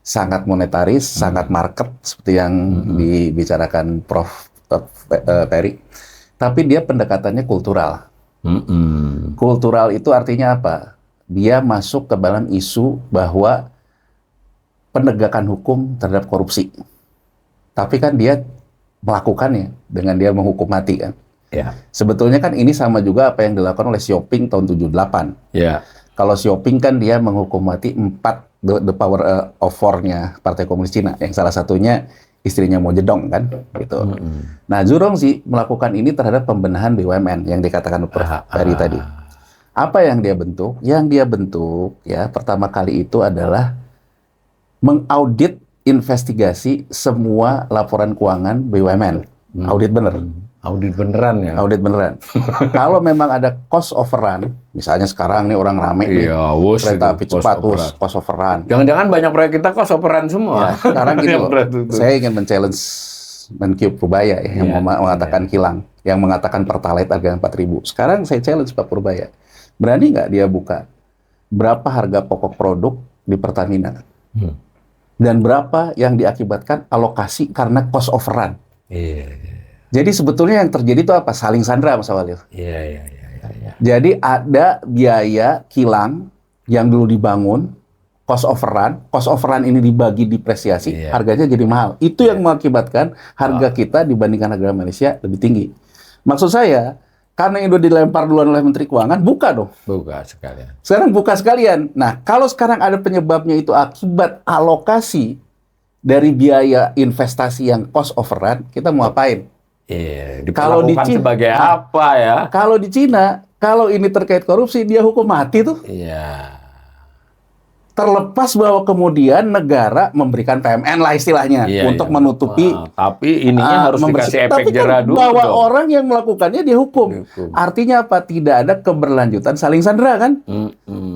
sangat monetaris, sangat market seperti yang dibicarakan Prof. Peri. Tapi dia pendekatannya kultural. Kultural itu artinya apa? Dia masuk ke dalam isu bahwa penegakan hukum terhadap korupsi. Tapi kan dia melakukannya dengan dia menghukum mati kan. Ya. Sebetulnya kan ini sama juga apa yang dilakukan oleh Xiaoping tahun 78. Ya. Kalau Xiaoping kan dia menghukum mati 4 the power of four-nya Partai Komunis Cina, yang salah satunya istrinya Mao Zedong kan, gitu. Nah, Zhu Rongji melakukan ini terhadap pembenahan BUMN yang dikatakan Prof. Peri tadi. Apa yang dia bentuk? Yang dia bentuk ya pertama kali itu adalah mengaudit investigasi semua laporan keuangan BUMN. Audit bener. Audit beneran ya? Audit beneran. Kalau memang ada cost overrun, misalnya sekarang nih orang rame nih, kereta api cepat cost overrun. Jangan-jangan banyak proyek kita cost overrun semua. Ya, sekarang gitu, saya ingin men-challenge Menkyu Purbaya ya, yang mengatakan kilang, yang mengatakan Pertalite harga 4.000. Sekarang saya challenge Pak Purbaya. Berani nggak dia buka berapa harga pokok produk di Pertamina? Dan berapa yang diakibatkan alokasi karena cost overrun? Jadi sebetulnya yang terjadi itu apa? Saling sandra, Mas Awalil. Iya. Jadi ada biaya kilang yang dulu dibangun, cost overrun ini dibagi depresiasi, harganya jadi mahal. Itu yang mengakibatkan harga kita dibandingkan harga Malaysia lebih tinggi. Maksud saya, karena Indo dilempar duluan oleh Menteri Keuangan, buka dong. Buka sekalian. Sekarang buka sekalian. Nah, kalau sekarang ada penyebabnya itu akibat alokasi dari biaya investasi yang cost overrun, kita mau apain? Kalau di Cina sebagai apa ya? Kalau di Cina, kalau ini terkait korupsi, dia hukum mati tuh. Terlepas bahwa kemudian negara memberikan PMN lah istilahnya untuk menutupi. Tapi ininya harus dikasih efek jerah dulu. Bahwa orang yang melakukannya dihukum. Artinya apa? Tidak ada keberlanjutan saling sandera kan?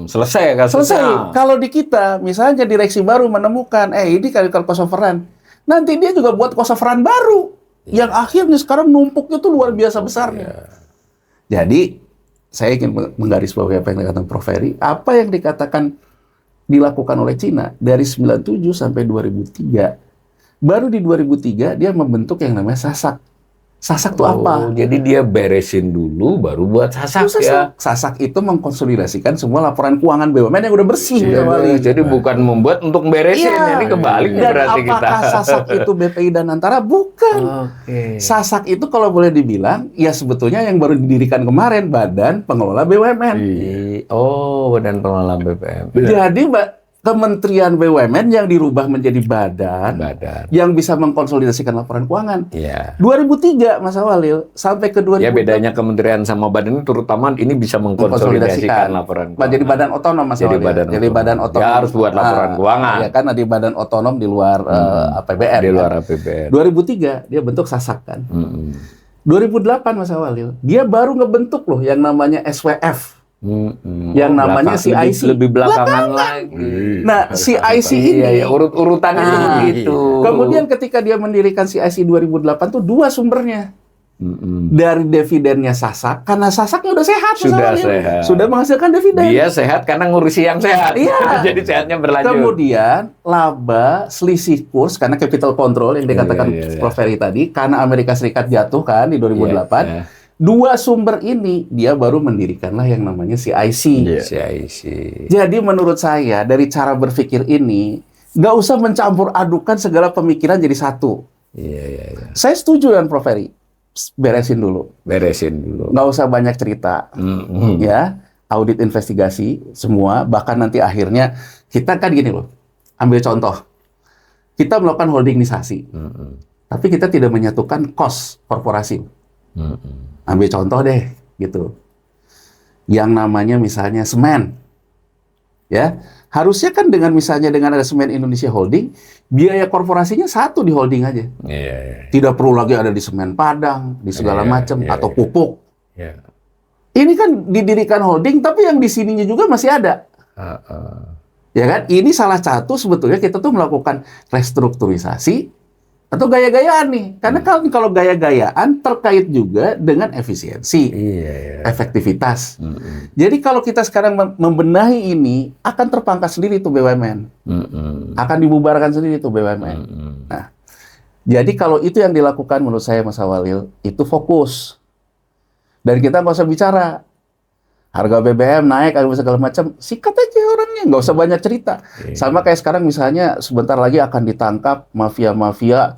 Selesai kasusnya. Selesai. Kalau di kita, misalnya direksi baru menemukan, ini kalau cost overrun, nanti dia juga buat cost overrun baru. Yang akhirnya sekarang numpuknya tuh luar biasa besarnya. Jadi, saya ingin menggarisbawahi apa yang dikatakan Prof. Ferry. Apa yang dikatakan dilakukan oleh Cina dari 97 sampai 2003. Baru di 2003 dia membentuk yang namanya SASAC. SASAC itu apa? Jadi dia beresin dulu baru buat SASAC ya. SASAC itu mengkonsolidasikan semua laporan keuangan BUMN yang udah bersih. Jadi bukan membuat untuk beresin, ini kebalik berarti kita. Apakah SASAC itu BPI dan Antara? Bukan. SASAC itu kalau boleh dibilang, ya sebetulnya yang baru didirikan kemarin, Badan Pengelola BUMN. Badan Pengelola BUMN. Jadi Kementerian BUMN yang dirubah menjadi badan yang bisa mengkonsolidasikan laporan keuangan. 2003 Mas Awalil sampai ke 2000. Ya bedanya kementerian sama badan terutama ini bisa mengkonsolidasikan laporan keuangan. Jadi badan otonom Mas Awalil. Jadi badan otonom. Ya harus buat laporan keuangan. Ya kan di badan otonom di luar APBN. Di luar APBN. 2003 dia bentuk SASAC kan. 2008 Mas Awalil dia baru ngebentuk loh yang namanya SWF. Yang namanya CIC lebih belakangan lagi. Nah, CIC ini urut-urutannya begitu. Kemudian ketika dia mendirikan CIC 2008 tuh dua sumbernya. Dari dividennya SASAC, karena SASAC-nya udah sehat. Sudah menghasilkan dividen. Dia sehat karena ngurusi yang sehat. Jadi sehatnya berlanjut. Kemudian laba, selisih kurs karena capital control yang dikatakan Prof. Ferry tadi, karena Amerika Serikat jatuh kan di 2008. Dua sumber ini dia baru mendirikanlah yang namanya CIC. Jadi menurut saya dari cara berpikir ini nggak usah mencampur adukan segala pemikiran jadi satu. Saya setuju dengan Prof. Ferry. Beresin dulu. Nggak usah banyak cerita. Ya. audit investigasi semua, bahkan nanti akhirnya kita kan gini loh, ambil contoh, kita melakukan holdingisasi, tapi kita tidak menyatukan cost korporasi. Ambil contoh deh, gitu. Yang namanya misalnya semen, ya harusnya kan dengan misalnya dengan ada Semen Indonesia Holding, biaya korporasinya satu di holding aja. Tidak perlu lagi ada di Semen Padang, di segala macam atau pupuk. Ini kan didirikan holding, tapi yang di sininya juga masih ada. Ya kan? Ini salah satu sebetulnya kita tuh melakukan restrukturisasi atau gaya-gayaan nih. Karena kalau gaya-gayaan terkait juga dengan efisiensi, efektivitas. Jadi kalau kita sekarang membenahi ini, akan terpangkas sendiri tuh BUMN. Akan dibubarkan sendiri tuh BUMN. Nah, jadi kalau itu yang dilakukan menurut saya Mas Awalil, itu fokus. Dan kita nggak usah bicara. Harga BBM naik, segala macam, sikat aja orangnya, nggak usah banyak cerita. Sama kayak sekarang misalnya sebentar lagi akan ditangkap mafia-mafia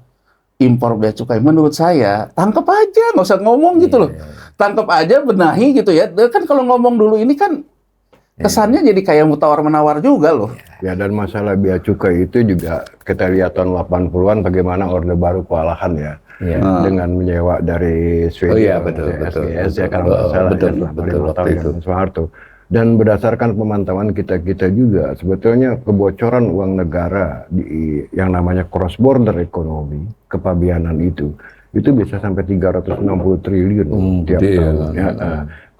impor bea cukai. Menurut saya, tangkap aja, nggak usah ngomong gitu loh. Tangkap aja, benahi gitu ya. Kan kalau ngomong dulu ini kan kesannya jadi kayak tawar-menawar juga loh. Ya, dan masalah bea cukai itu juga kita lihat tahun 80-an bagaimana Orde Baru kewalahan ya. Dengan menyewa dari Swedia, SGS ya kalau nggak salah, betul, Soeharto. Dan berdasarkan pemantauan kita juga, sebetulnya kebocoran uang negara di yang namanya cross border ekonomi, kepabianan itu bisa sampai 360 triliun tiap tahun. Ya.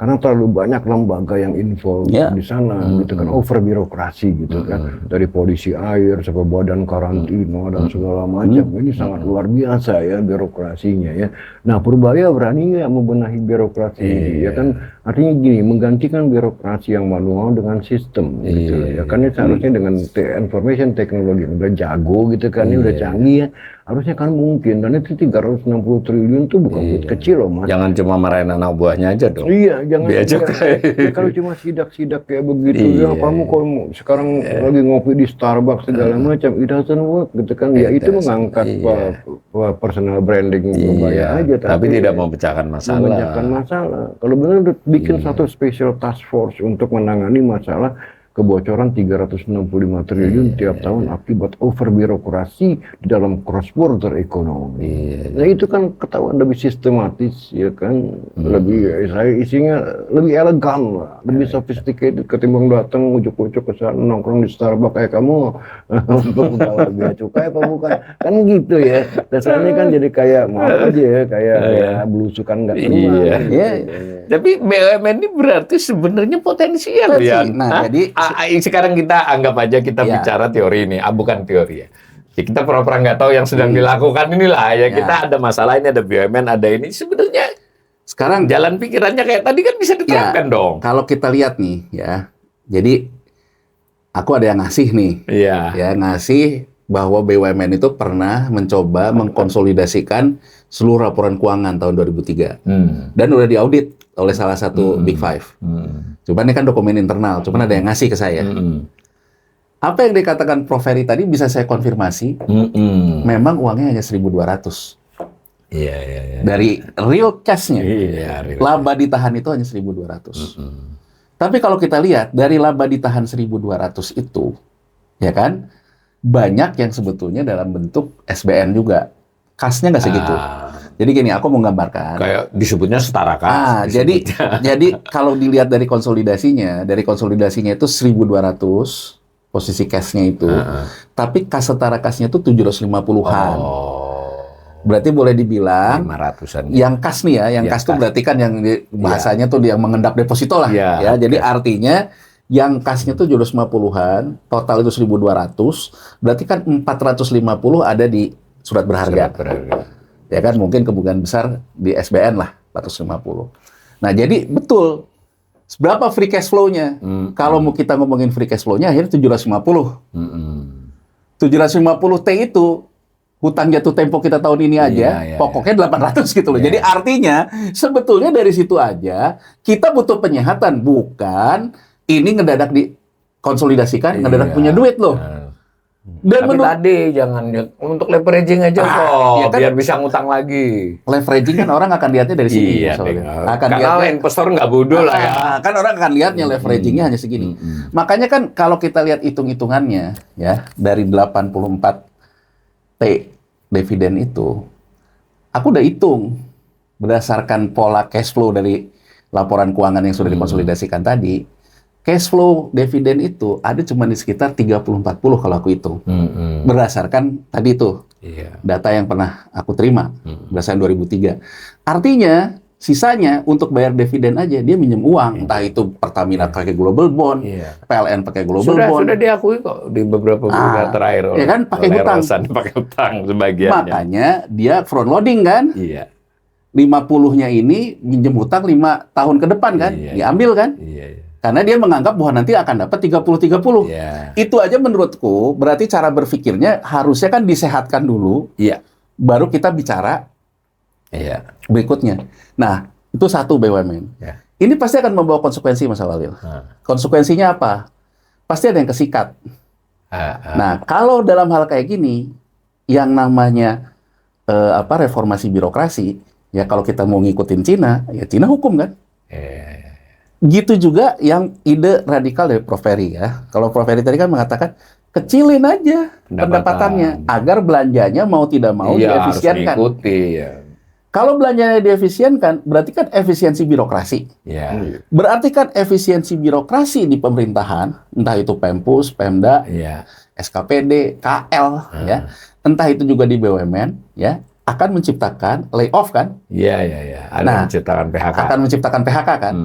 Karena terlalu banyak lembaga yang involved di sana, gitu kan, over birokrasi gitu kan, dari polisi air sampai badan karantina dan segala macam. Ini sangat luar biasa ya birokrasinya ya. Nah, Purbaya berani nggak membenahi birokrasi ini? Ya kan, artinya gini, menggantikan birokrasi yang manual dengan sistem gitu ya. Kan ini seharusnya dengan information technology udah jago gitu kan, ini udah canggih ya. Harusnya kan mungkin, dan itu 360 triliun itu bukan duit kecil loh Mas. Jangan cuma marahin anak buahnya aja dong. Iya, jangan. Ya, kalau cuma sidak-sidak kayak begitu, ya kamu kalau sekarang lagi ngopi di Starbucks segala macam, it doesn't work gitu kan. Ya itu mengangkat personal branding Purbaya aja. Tapi tidak memecahkan masalah. Memecahkan masalah. Kalau benar bikin satu special task force untuk menangani masalah kebocoran 365 triliun tiap tahun akibat over birokrasi di dalam cross border ekonomi. Nah itu kan ketahuan lebih sistematis ya kan, isinya lebih elegan lah, lebih sophisticated ketimbang datang ujuk-ujuk ke sana nongkrong di Starbucks kayak kamu untuk menawar bea cukai apa bukan, kan gitu ya. Dasarnya kan jadi kayak mau aja ya, kayak belusukan nggak keluar. Tapi BUMN ini berarti sebenarnya potensial ya. Nah, jadi sekarang kita anggap aja kita bicara teori ini, bukan teori ya. Kita pura-pura nggak tahu yang sedang dilakukan inilah ya. Kita ada masalah ini, ada BUMN, ada ini. Sebenarnya sekarang jalan pikirannya kayak tadi kan bisa diterapkan dong. Kalau kita lihat nih ya, jadi aku ada yang ngasih nih, ya ngasih bahwa BUMN itu pernah mencoba mengkonsolidasikan seluruh laporan keuangan tahun 2003 dan udah diaudit oleh salah satu Big Five. Cuman ini kan dokumen internal, cuman ada yang ngasih ke saya. Apa yang dikatakan Prof. Ferry tadi bisa saya konfirmasi, memang uangnya hanya 1.200. Dari real cash-nya, laba ditahan itu hanya 1.200. Tapi kalau kita lihat, dari laba ditahan 1.200 itu, ya kan, banyak yang sebetulnya dalam bentuk SBN juga. Kasnya nggak segitu. Jadi gini, aku mau gambarkan. Kayak disebutnya setara kas. Jadi kalau dilihat dari konsolidasinya itu 1.200 posisi cashnya itu. Tapi kas setara kasnya itu 750-an. Berarti boleh dibilang 500-an. Yang kas nih ya, yang kas itu berarti kan yang bahasanya tuh yang mengendap deposito lah. Ya, jadi artinya yang kasnya tuh 750-an, total itu 1.200, berarti kan 450 ada di surat berharga. Ya kan, mungkin kemungkinan besar di SBN lah 450. Nah, jadi betul. Berapa free cash flow-nya? Kalau mau kita ngomongin free cash flow-nya akhirnya 750. 750 T itu hutang jatuh tempo kita tahun ini aja, pokoknya 800 gitu loh. Jadi artinya sebetulnya dari situ aja kita butuh penyehatan, bukan ini ngedadak dikonsolidasikan, ngedadak punya duit loh. Dan tapi tadi jangan untuk leveraging aja kok, ya kan, biar bisa ngutang lagi. Leveraging kan orang akan lihatnya dari sini. Iya, akan karena investor nggak bodoh lah ya. Kan orang akan lihatnya leveragingnya hanya segini. Makanya kan kalau kita lihat hitung-hitungannya ya dari 84 T dividen itu, aku udah hitung berdasarkan pola cash flow dari laporan keuangan yang sudah dikonsolidasikan tadi. Cash flow dividen itu ada cuma di sekitar 30-40 kalau aku hitung. Berdasarkan tadi itu data yang pernah aku terima berdasarkan 2003. Artinya sisanya untuk bayar dividen aja dia minjem uang. Entah itu Pertamina pakai global bond, PLN pakai global bond. Sudah diakui kok di beberapa bulan terakhir. Ya kan pakai hutang. Pakai hutang sebagiannya. Makanya dia front loading kan. 50-nya ini minjem hutang 5 tahun ke depan kan. Diambil kan. Karena dia menganggap bahwa nanti akan dapat 30-30. Itu aja menurutku berarti cara berpikirnya harusnya kan disehatkan dulu. Baru kita bicara berikutnya. Nah, itu satu BUMN. Ini pasti akan membawa konsekuensi, Mas Awalil. Konsekuensinya apa? Pasti ada yang kesikat. Nah, kalau dalam hal kayak gini, yang namanya reformasi birokrasi, ya kalau kita mau ngikutin Cina, ya Cina hukum kan? Gitu juga yang ide radikal dari Prof. Ferry ya. Kalau Prof. Ferry tadi kan mengatakan kecilin aja pendapatannya agar belanjanya mau tidak mau diefisienkan. Kalau belanjanya diefisienkan, berarti kan efisiensi birokrasi. Berarti kan efisiensi birokrasi di pemerintahan, entah itu Pempus, Pemda, SKPD, KL, ya, entah itu juga di BUMN, ya, akan menciptakan layoff kan? Menciptakan PHK. Akan menciptakan PHK kan?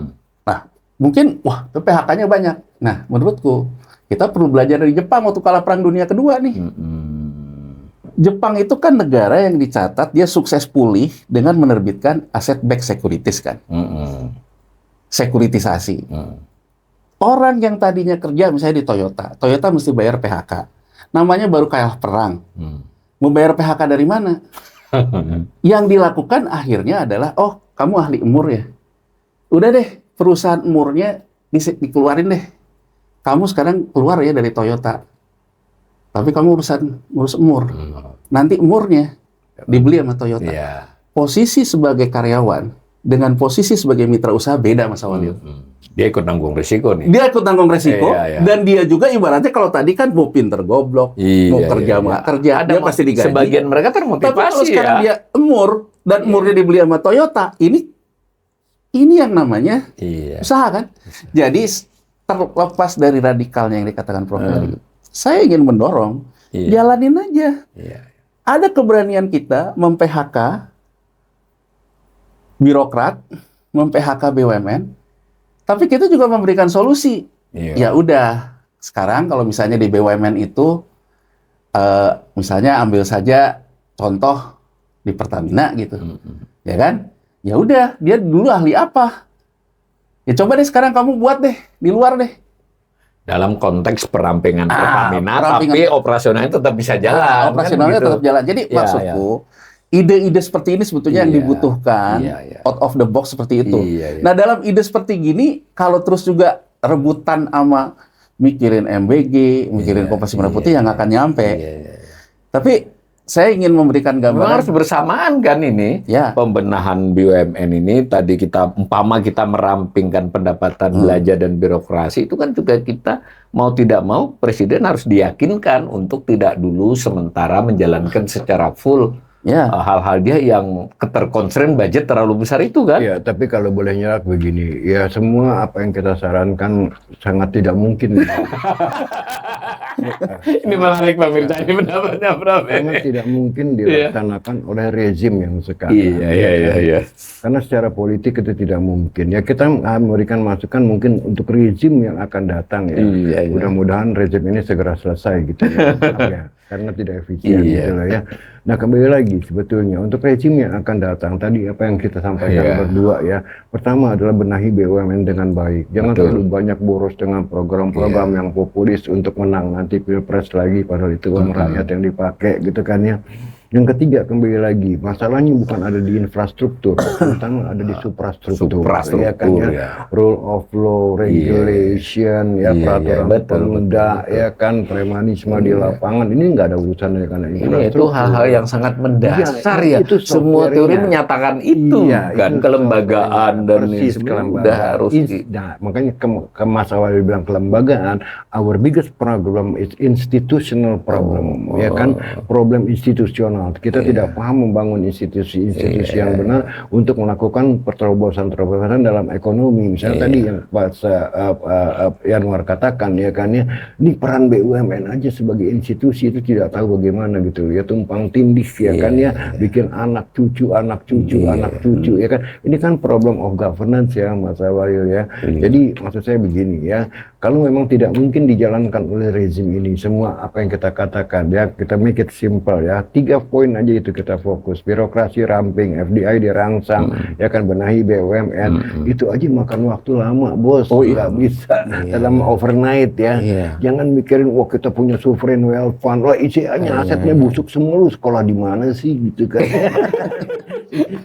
Nah, mungkin, wah, PHK-nya banyak. Nah, menurutku, kita perlu belajar dari Jepang waktu kalah Perang Dunia Kedua nih. Jepang itu kan negara yang dicatat dia sukses pulih dengan menerbitkan asset-backed securities kan. Sekuritisasi. Orang yang tadinya kerja misalnya di Toyota, Toyota mesti bayar PHK. Namanya baru kalah perang. Mau bayar PHK dari mana? Yang dilakukan akhirnya adalah, oh, kamu ahli emur ya? Udah deh, perusahaan emurnya dikeluarin deh. Kamu sekarang keluar ya dari Toyota. Tapi kamu urus emur. Nanti emurnya dibeli sama Toyota. Posisi sebagai karyawan dengan posisi sebagai mitra usaha beda, Mas Awalil. Dia ikut nanggung risiko nih. Dia ikut nanggung risiko. Dan dia juga ibaratnya kalau tadi kan mau pinter goblok, mau kerja nggak kerja, dia pasti digaji. Sebagian mereka termotivasi. Tapi kalau sekarang dia emur dan emurnya dibeli sama Toyota, ini yang namanya usaha kan. Jadi terlepas dari radikalnya yang dikatakan Prof. Ferry, saya ingin mendorong, jalanin aja. Ada keberanian kita mem-PHK birokrat, mem-PHK BUMN, tapi kita juga memberikan solusi. Ya udah, sekarang kalau misalnya di BUMN itu, misalnya ambil saja contoh di Pertamina gitu, ya kan? Ya udah, dia dulu ahli apa? Ya coba deh sekarang kamu buat deh di luar deh. Dalam konteks perampingan Pertamina, tapi operasionalnya tetap bisa jalan. Operasionalnya tetap jalan. Jadi maksudku, ide-ide seperti ini sebetulnya yang dibutuhkan, out of the box seperti itu. Nah, dalam ide seperti gini, kalau terus juga rebutan sama mikirin MBG, mikirin Koperasi Merah Putih, yang akan nyampe. Tapi saya ingin memberikan gambaran. Harus bersamaan kan ini, pembenahan BUMN ini. Tadi umpama kita merampingkan pendapatan belanja dan birokrasi, itu kan juga kita mau tidak mau Presiden harus diyakinkan untuk tidak dulu sementara menjalankan secara full hal-hal dia yang keterkonstrain budget terlalu besar itu kan. Ya, tapi kalau boleh nyerak begini, ya semua apa yang kita sarankan sangat tidak mungkin. Ini menarik Pak Mirza, ini pendapatnya Prof. Sangat tidak mungkin dilaksanakan oleh rezim yang sekarang. Iya. Karena secara politik itu tidak mungkin. Ya kita memberikan masukan mungkin untuk rezim yang akan datang ya. Mudah-mudahan rezim ini segera selesai gitu ya. Karena tidak efisien gitu lah ya. Nah kembali lagi sebetulnya untuk rezim yang akan datang tadi apa yang kita sampaikan berdua ya. Pertama adalah benahi BUMN dengan baik. Jangan terlalu banyak boros dengan program-program yang populis untuk menang nanti pilpres lagi padahal itu uang rakyat yang dipakai gitu kan ya. Yang ketiga, kembali lagi, masalahnya bukan ada di infrastruktur, terutama ada di suprastruktur. Ya kan, ya. Rule of law, regulation, peraturan pemda, ya kan, premanisme di lapangan. Ini nggak ada urusannya karena infrastruktur. Itu hal-hal yang sangat mendasar ya. Itu semua teori menyatakan itu, kan, kelembagaan dan udah harus. Nah, makanya ke Mas Awal bilang kelembagaan, our biggest problem is institutional problem, ya kan, problem institusional. Kita tidak paham membangun institusi-institusi yang benar untuk melakukan terobosan-terobosan dalam ekonomi. Misalnya tadi yang Pak Yanwar katakan, ya kan, ya, ini peran BUMN aja sebagai institusi itu tidak tahu bagaimana gitu ya, tumpang tindih, ya kan, ya, bikin anak cucu, ya kan. Ini kan problem of governance ya, Mas Awal ya. Jadi maksud saya begini ya, kalau memang tidak mungkin dijalankan oleh rezim ini semua apa yang kita katakan ya, kita make it simple ya, 3 poin aja itu kita fokus, birokrasi ramping, FDI dirangsang, ya kan, benahi BUMN, itu aja makan waktu lama, bos. Nggak bisa dalam overnight ya. Jangan mikirin wah kita punya sovereign wealth fund, wah ICA-nya asetnya busuk semua, lu sekolah di mana sih gitu kan.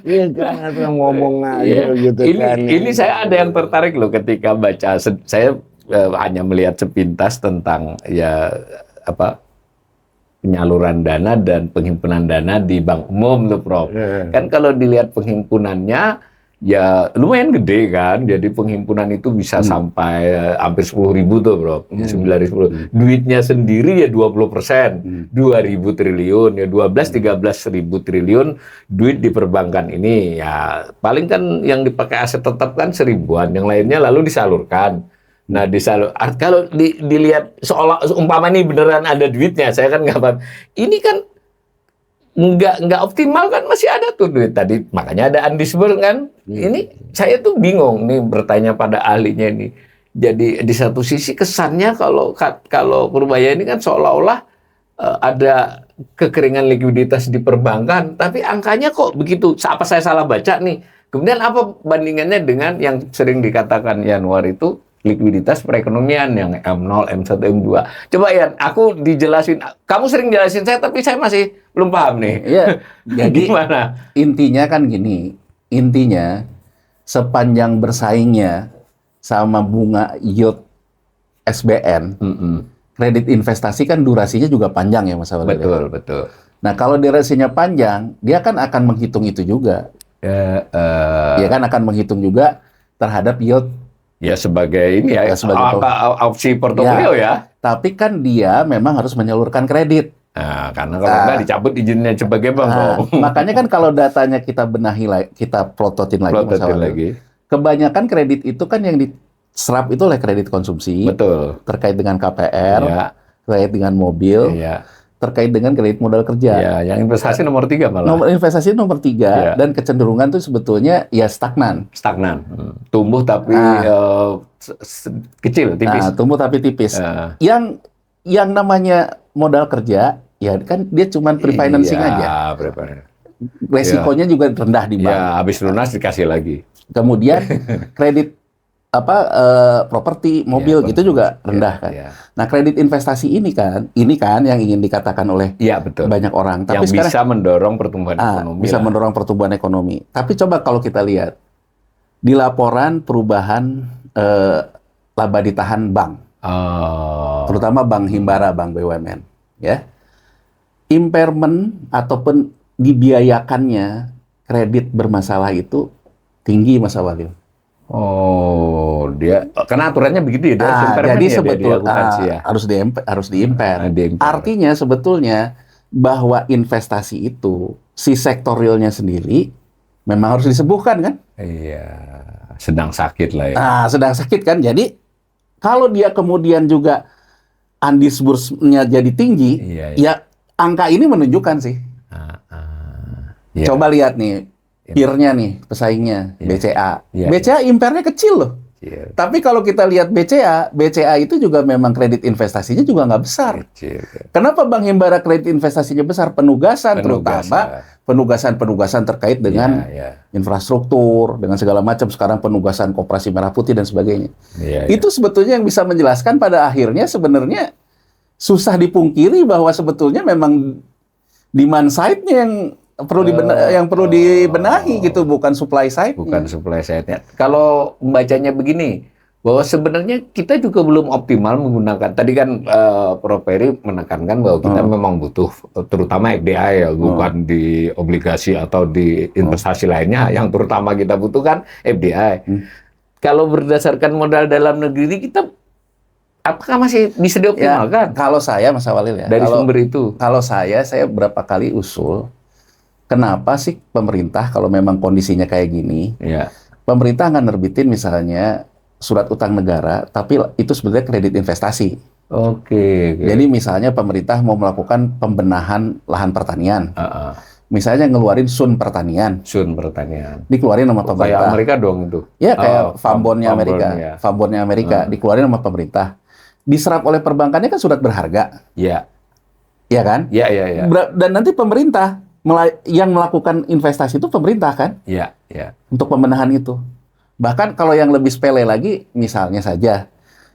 Iya kan, ngomong aja gitu kan. Ini saya ada yang tertarik loh ketika baca, saya hanya melihat sepintas tentang penyaluran dana dan penghimpunan dana di bank umum tuh, Prof. Kan kalau dilihat penghimpunannya ya lumayan gede kan, jadi penghimpunan itu bisa sampai hampir 10.000 tuh, Prof. 9.000. Duitnya sendiri ya 20%, 2.000 triliun, ya 12-13.000 triliun duit di perbankan ini. Ya paling kan yang dipakai aset tetap kan 1.000-an, yang lainnya lalu disalurkan. Nah, kalau dilihat seolah umpama ini beneran ada duitnya, saya kan nggak paham. Ini kan nggak optimal kan, masih ada tuh duit tadi, makanya ada undisbursed kan. Ini saya tuh bingung nih bertanya pada ahlinya ini. Jadi di satu sisi kesannya kalau Purbaya ini kan seolah-olah ada kekeringan likuiditas di perbankan, tapi angkanya kok begitu? Apa saya salah baca nih? Kemudian apa bandingannya dengan yang sering dikatakan Yanwar itu likuiditas perekonomian yang M0, M1, M2. Coba ya, aku dijelasin. Kamu sering jelasin saya, tapi saya masih belum paham nih. Iya. Jadi gimana? Intinya kan gini. Intinya sepanjang bersaingnya sama bunga yield SBN, kredit investasi kan durasinya juga panjang ya, Mas Awal. Betul. Nah, kalau durasinya panjang, dia kan akan menghitung itu juga. Dia kan akan menghitung juga terhadap yield. Ya sebagai ini ya, sebagai opsi portofolio ya. Tapi kan dia memang harus menyalurkan kredit. Nah, karena kalau nggak dicabut izinnya sebagai bank. Makanya kan kalau datanya kita benahi lagi, kita plototin lagi. Kebanyakan kredit itu kan yang diserap itu oleh kredit konsumsi. Betul. Terkait dengan KPR, terkait dengan mobil. Terkait dengan kredit modal kerja. Ya, yang investasi nomor 3 malah. Investasi nomor 3 dan kecenderungan tuh sebetulnya ya stagnan. Tumbuh tapi kecil, tipis. Tumbuh tapi tipis. Yang namanya modal kerja, ya kan dia cuma pre-financing aja. Resikonya juga rendah di bank. Ya, habis lunas dikasih lagi. Kemudian kredit properti, mobil gitu juga rendah kan. Nah, kredit investasi ini kan yang ingin dikatakan oleh banyak orang. Tapi yang bisa mendorong pertumbuhan ekonomi. Bisa mendorong pertumbuhan ekonomi. Tapi coba kalau kita lihat di laporan perubahan laba ditahan bank, terutama bank Himbara, bank BUMN, ya, impairment ataupun dibiayakannya kredit bermasalah itu tinggi, Mas Awalil. Dia karena aturannya begitu ya. Jadi sebetulnya harus diimpair. Artinya sebetulnya bahwa investasi itu si sektor realnya sendiri memang harus disembuhkan kan? Iya, sedang sakit lah ya. Sedang sakit kan. Jadi kalau dia kemudian juga undisbursed-nya jadi tinggi, ya angka ini menunjukkan sih. Coba lihat nih. Peer-nya nih, pesaingnya, BCA. BCA impairnya kecil loh. Tapi kalau kita lihat BCA itu juga memang kredit investasinya juga nggak besar. Kenapa Bank Himbara kredit investasinya besar? Terutama penugasan terkait dengan infrastruktur, dengan segala macam. Sekarang penugasan Koperasi Merah Putih dan sebagainya. Itu sebetulnya yang bisa menjelaskan pada akhirnya sebenarnya susah dipungkiri bahwa sebetulnya memang demand side-nya yang perlu dibenahi gitu, bukan supply side-nya. Bukan supply side-nya. Kalau membacanya begini, bahwa sebenarnya kita juga belum optimal menggunakan. Tadi kan Prof. Peri menekankan bahwa kita memang butuh, terutama FDI ya, bukan di obligasi atau di investasi lainnya. Yang terutama kita butuhkan FDI. Kalau berdasarkan modal dalam negeri kita, apakah masih bisa dioptimalkan? Ya, kalau saya, Mas Awalil ya, dari sumber itu. Kalau saya berapa kali usul, kenapa sih pemerintah kalau memang kondisinya kayak gini, pemerintah nggak nerbitin misalnya surat utang negara, tapi itu sebenarnya kredit investasi. Oke. Jadi misalnya pemerintah mau melakukan pembenahan lahan pertanian, misalnya ngeluarin sun pertanian, dikeluarin sama pemerintah. Kayak Amerika dong itu. Ya kayak Fambonnya Amerika, dikeluarin sama pemerintah. Diserap oleh perbankannya kan surat berharga. Iya. Iya kan? Iya. Dan nanti pemerintah yang melakukan investasi itu pemerintah kan? Iya. Untuk pembenahan itu. Bahkan kalau yang lebih sepele lagi, misalnya saja,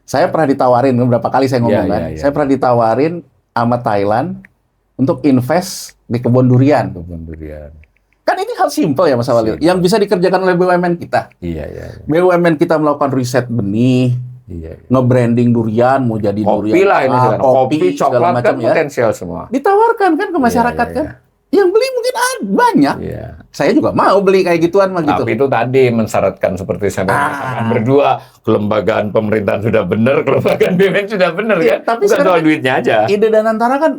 saya pernah ditawarin, beberapa kali saya ngomong kan, saya pernah ditawarin sama Thailand untuk invest di kebun durian. Kan ini hal simpel ya Mas Awalil, yang bisa dikerjakan oleh BUMN kita. BUMN kita melakukan riset benih, nge-branding durian, mau jadi kopi durian, lah ini kopi, coklat macam kan potensial semua. Ditawarkan kan ke masyarakat kan. Yang beli mungkin banyak. Saya juga mau beli kayak gituan mah gitu. Tapi itu tadi mensyaratkan seperti saya katakan berdua, kelembagaan pemerintahan sudah benar, kelembagaan BUMN sudah benar kan. Tapi bukan soal duitnya aja. Ide Danantara kan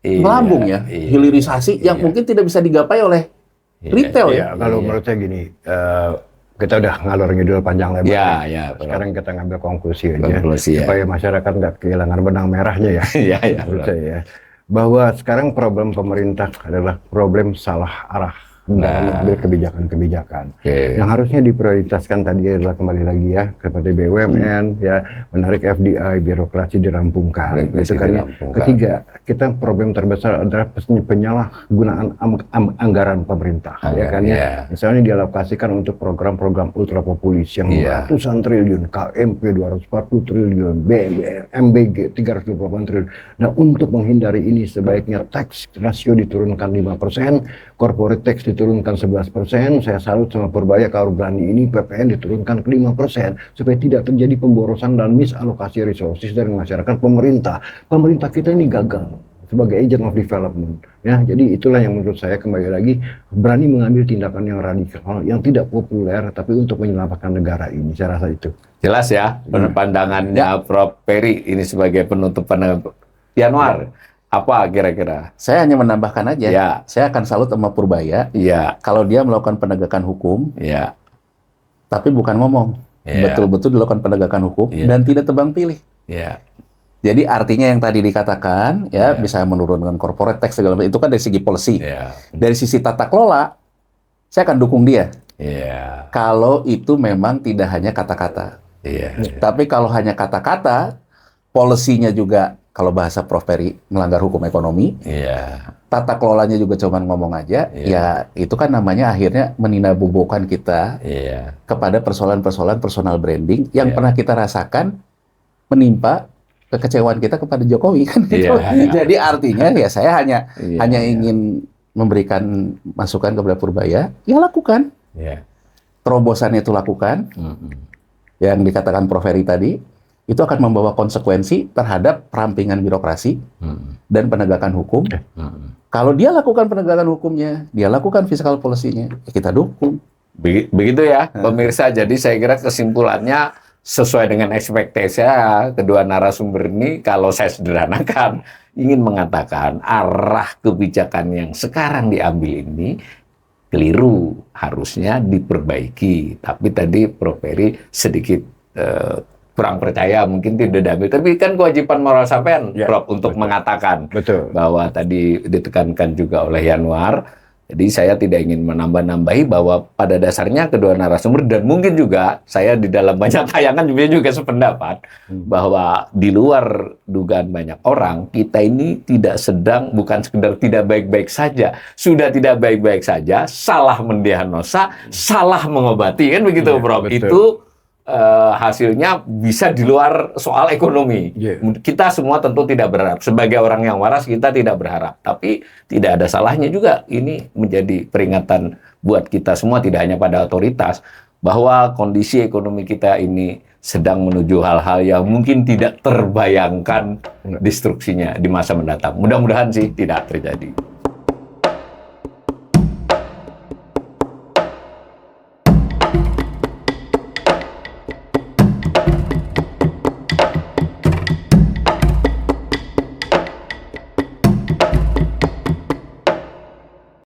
melambung ya, hilirisasi yang mungkin tidak bisa digapai oleh retail ya. Kalau menurut saya gini, kita udah ngalor ngidul panjang lebar. Sekarang kita ngambil konklusi aja supaya masyarakat nggak kehilangan benang merahnya ya. Menurut saya ya. Bahwa sekarang problem pemerintah adalah problem salah arah dalam mengambil kebijakan-kebijakan. Yang harusnya diprioritaskan tadi adalah kembali lagi ya seperti BUMN ya, menarik FDI, birokrasi dirampungkan. Itu kan. Ketiga, kita problem terbesar adalah penyalahgunaan anggaran pemerintah ya kan ya. Misalnya dialokasikan untuk program-program ultra populis yang ratusan triliun, KMP 240 triliun, MBG 328 triliun. Nah, untuk menghindari ini sebaiknya tax rasio diturunkan 5%, corporate tax diturunkan 11%, saya salut sama Purbaya kalau berani ini, PPN diturunkan ke 5%, supaya tidak terjadi pemborosan dan misalokasi resources dari masyarakat pemerintah. Pemerintah kita ini gagal sebagai agent of development. Ya, jadi itulah yang menurut saya kembali lagi berani mengambil tindakan yang radikal, yang tidak populer, tapi untuk menyelamatkan negara ini. Saya rasa itu. Jelas ya, pandangannya Prof. Peri ini sebagai penutup pandangan Yanwar. Apa kira-kira? Saya hanya menambahkan aja. Saya akan salut sama Purbaya. Kalau dia melakukan penegakan hukum, tapi bukan ngomong. Betul-betul dilakukan penegakan hukum dan tidak tebang pilih. Jadi artinya yang tadi dikatakan, bisa menurunkan corporate tax segala macam. Itu kan dari segi policy. Dari sisi tata kelola, saya akan dukung dia. Kalau itu memang tidak hanya kata-kata. Tapi kalau hanya kata-kata, polisinya juga. Kalau bahasa Prof. Peri melanggar hukum ekonomi, tata kelolanya juga cuma ngomong aja, ya itu kan namanya akhirnya meninabobokan kita kepada persoalan-persoalan personal branding yang pernah kita rasakan menimpa kekecewaan kita kepada Jokowi kan gitu. Jadi artinya ya saya hanya ingin memberikan masukan kepada Purbaya, ya lakukan. Terobosan itu lakukan. Yang dikatakan Prof. Peri tadi, itu akan membawa konsekuensi terhadap perampingan birokrasi dan penegakan hukum. Kalau dia lakukan penegakan hukumnya, dia lakukan fiscal policy-nya, ya kita dukung. Begitu ya, pemirsa. Jadi saya kira kesimpulannya sesuai dengan ekspektasi saya, kedua narasumber ini, kalau saya sederhanakan, ingin mengatakan arah kebijakan yang sekarang diambil ini keliru, harusnya diperbaiki. Tapi tadi Prof. Peri sedikit kurang percaya, mungkin tidak diambil. Tapi kan kewajiban moral sampean, Prof, untuk mengatakan bahwa tadi ditekankan juga oleh Yanwar. Jadi saya tidak ingin menambah-nambahi bahwa pada dasarnya kedua narasumber dan mungkin juga saya di dalam banyak tayangan juga sependapat bahwa di luar dugaan banyak orang, kita ini tidak sedang, bukan sekedar tidak baik-baik saja, sudah tidak baik-baik saja, salah mendiagnosa, salah mengobati, kan begitu, Prof. Itu hasilnya bisa di luar soal ekonomi. Kita semua tentu tidak berharap. Sebagai orang yang waras kita tidak berharap. Tapi tidak ada salahnya juga ini menjadi peringatan buat kita semua, tidak hanya pada otoritas, bahwa kondisi ekonomi kita ini sedang menuju hal-hal yang mungkin tidak terbayangkan destruksinya di masa mendatang. Mudah-mudahan sih tidak terjadi.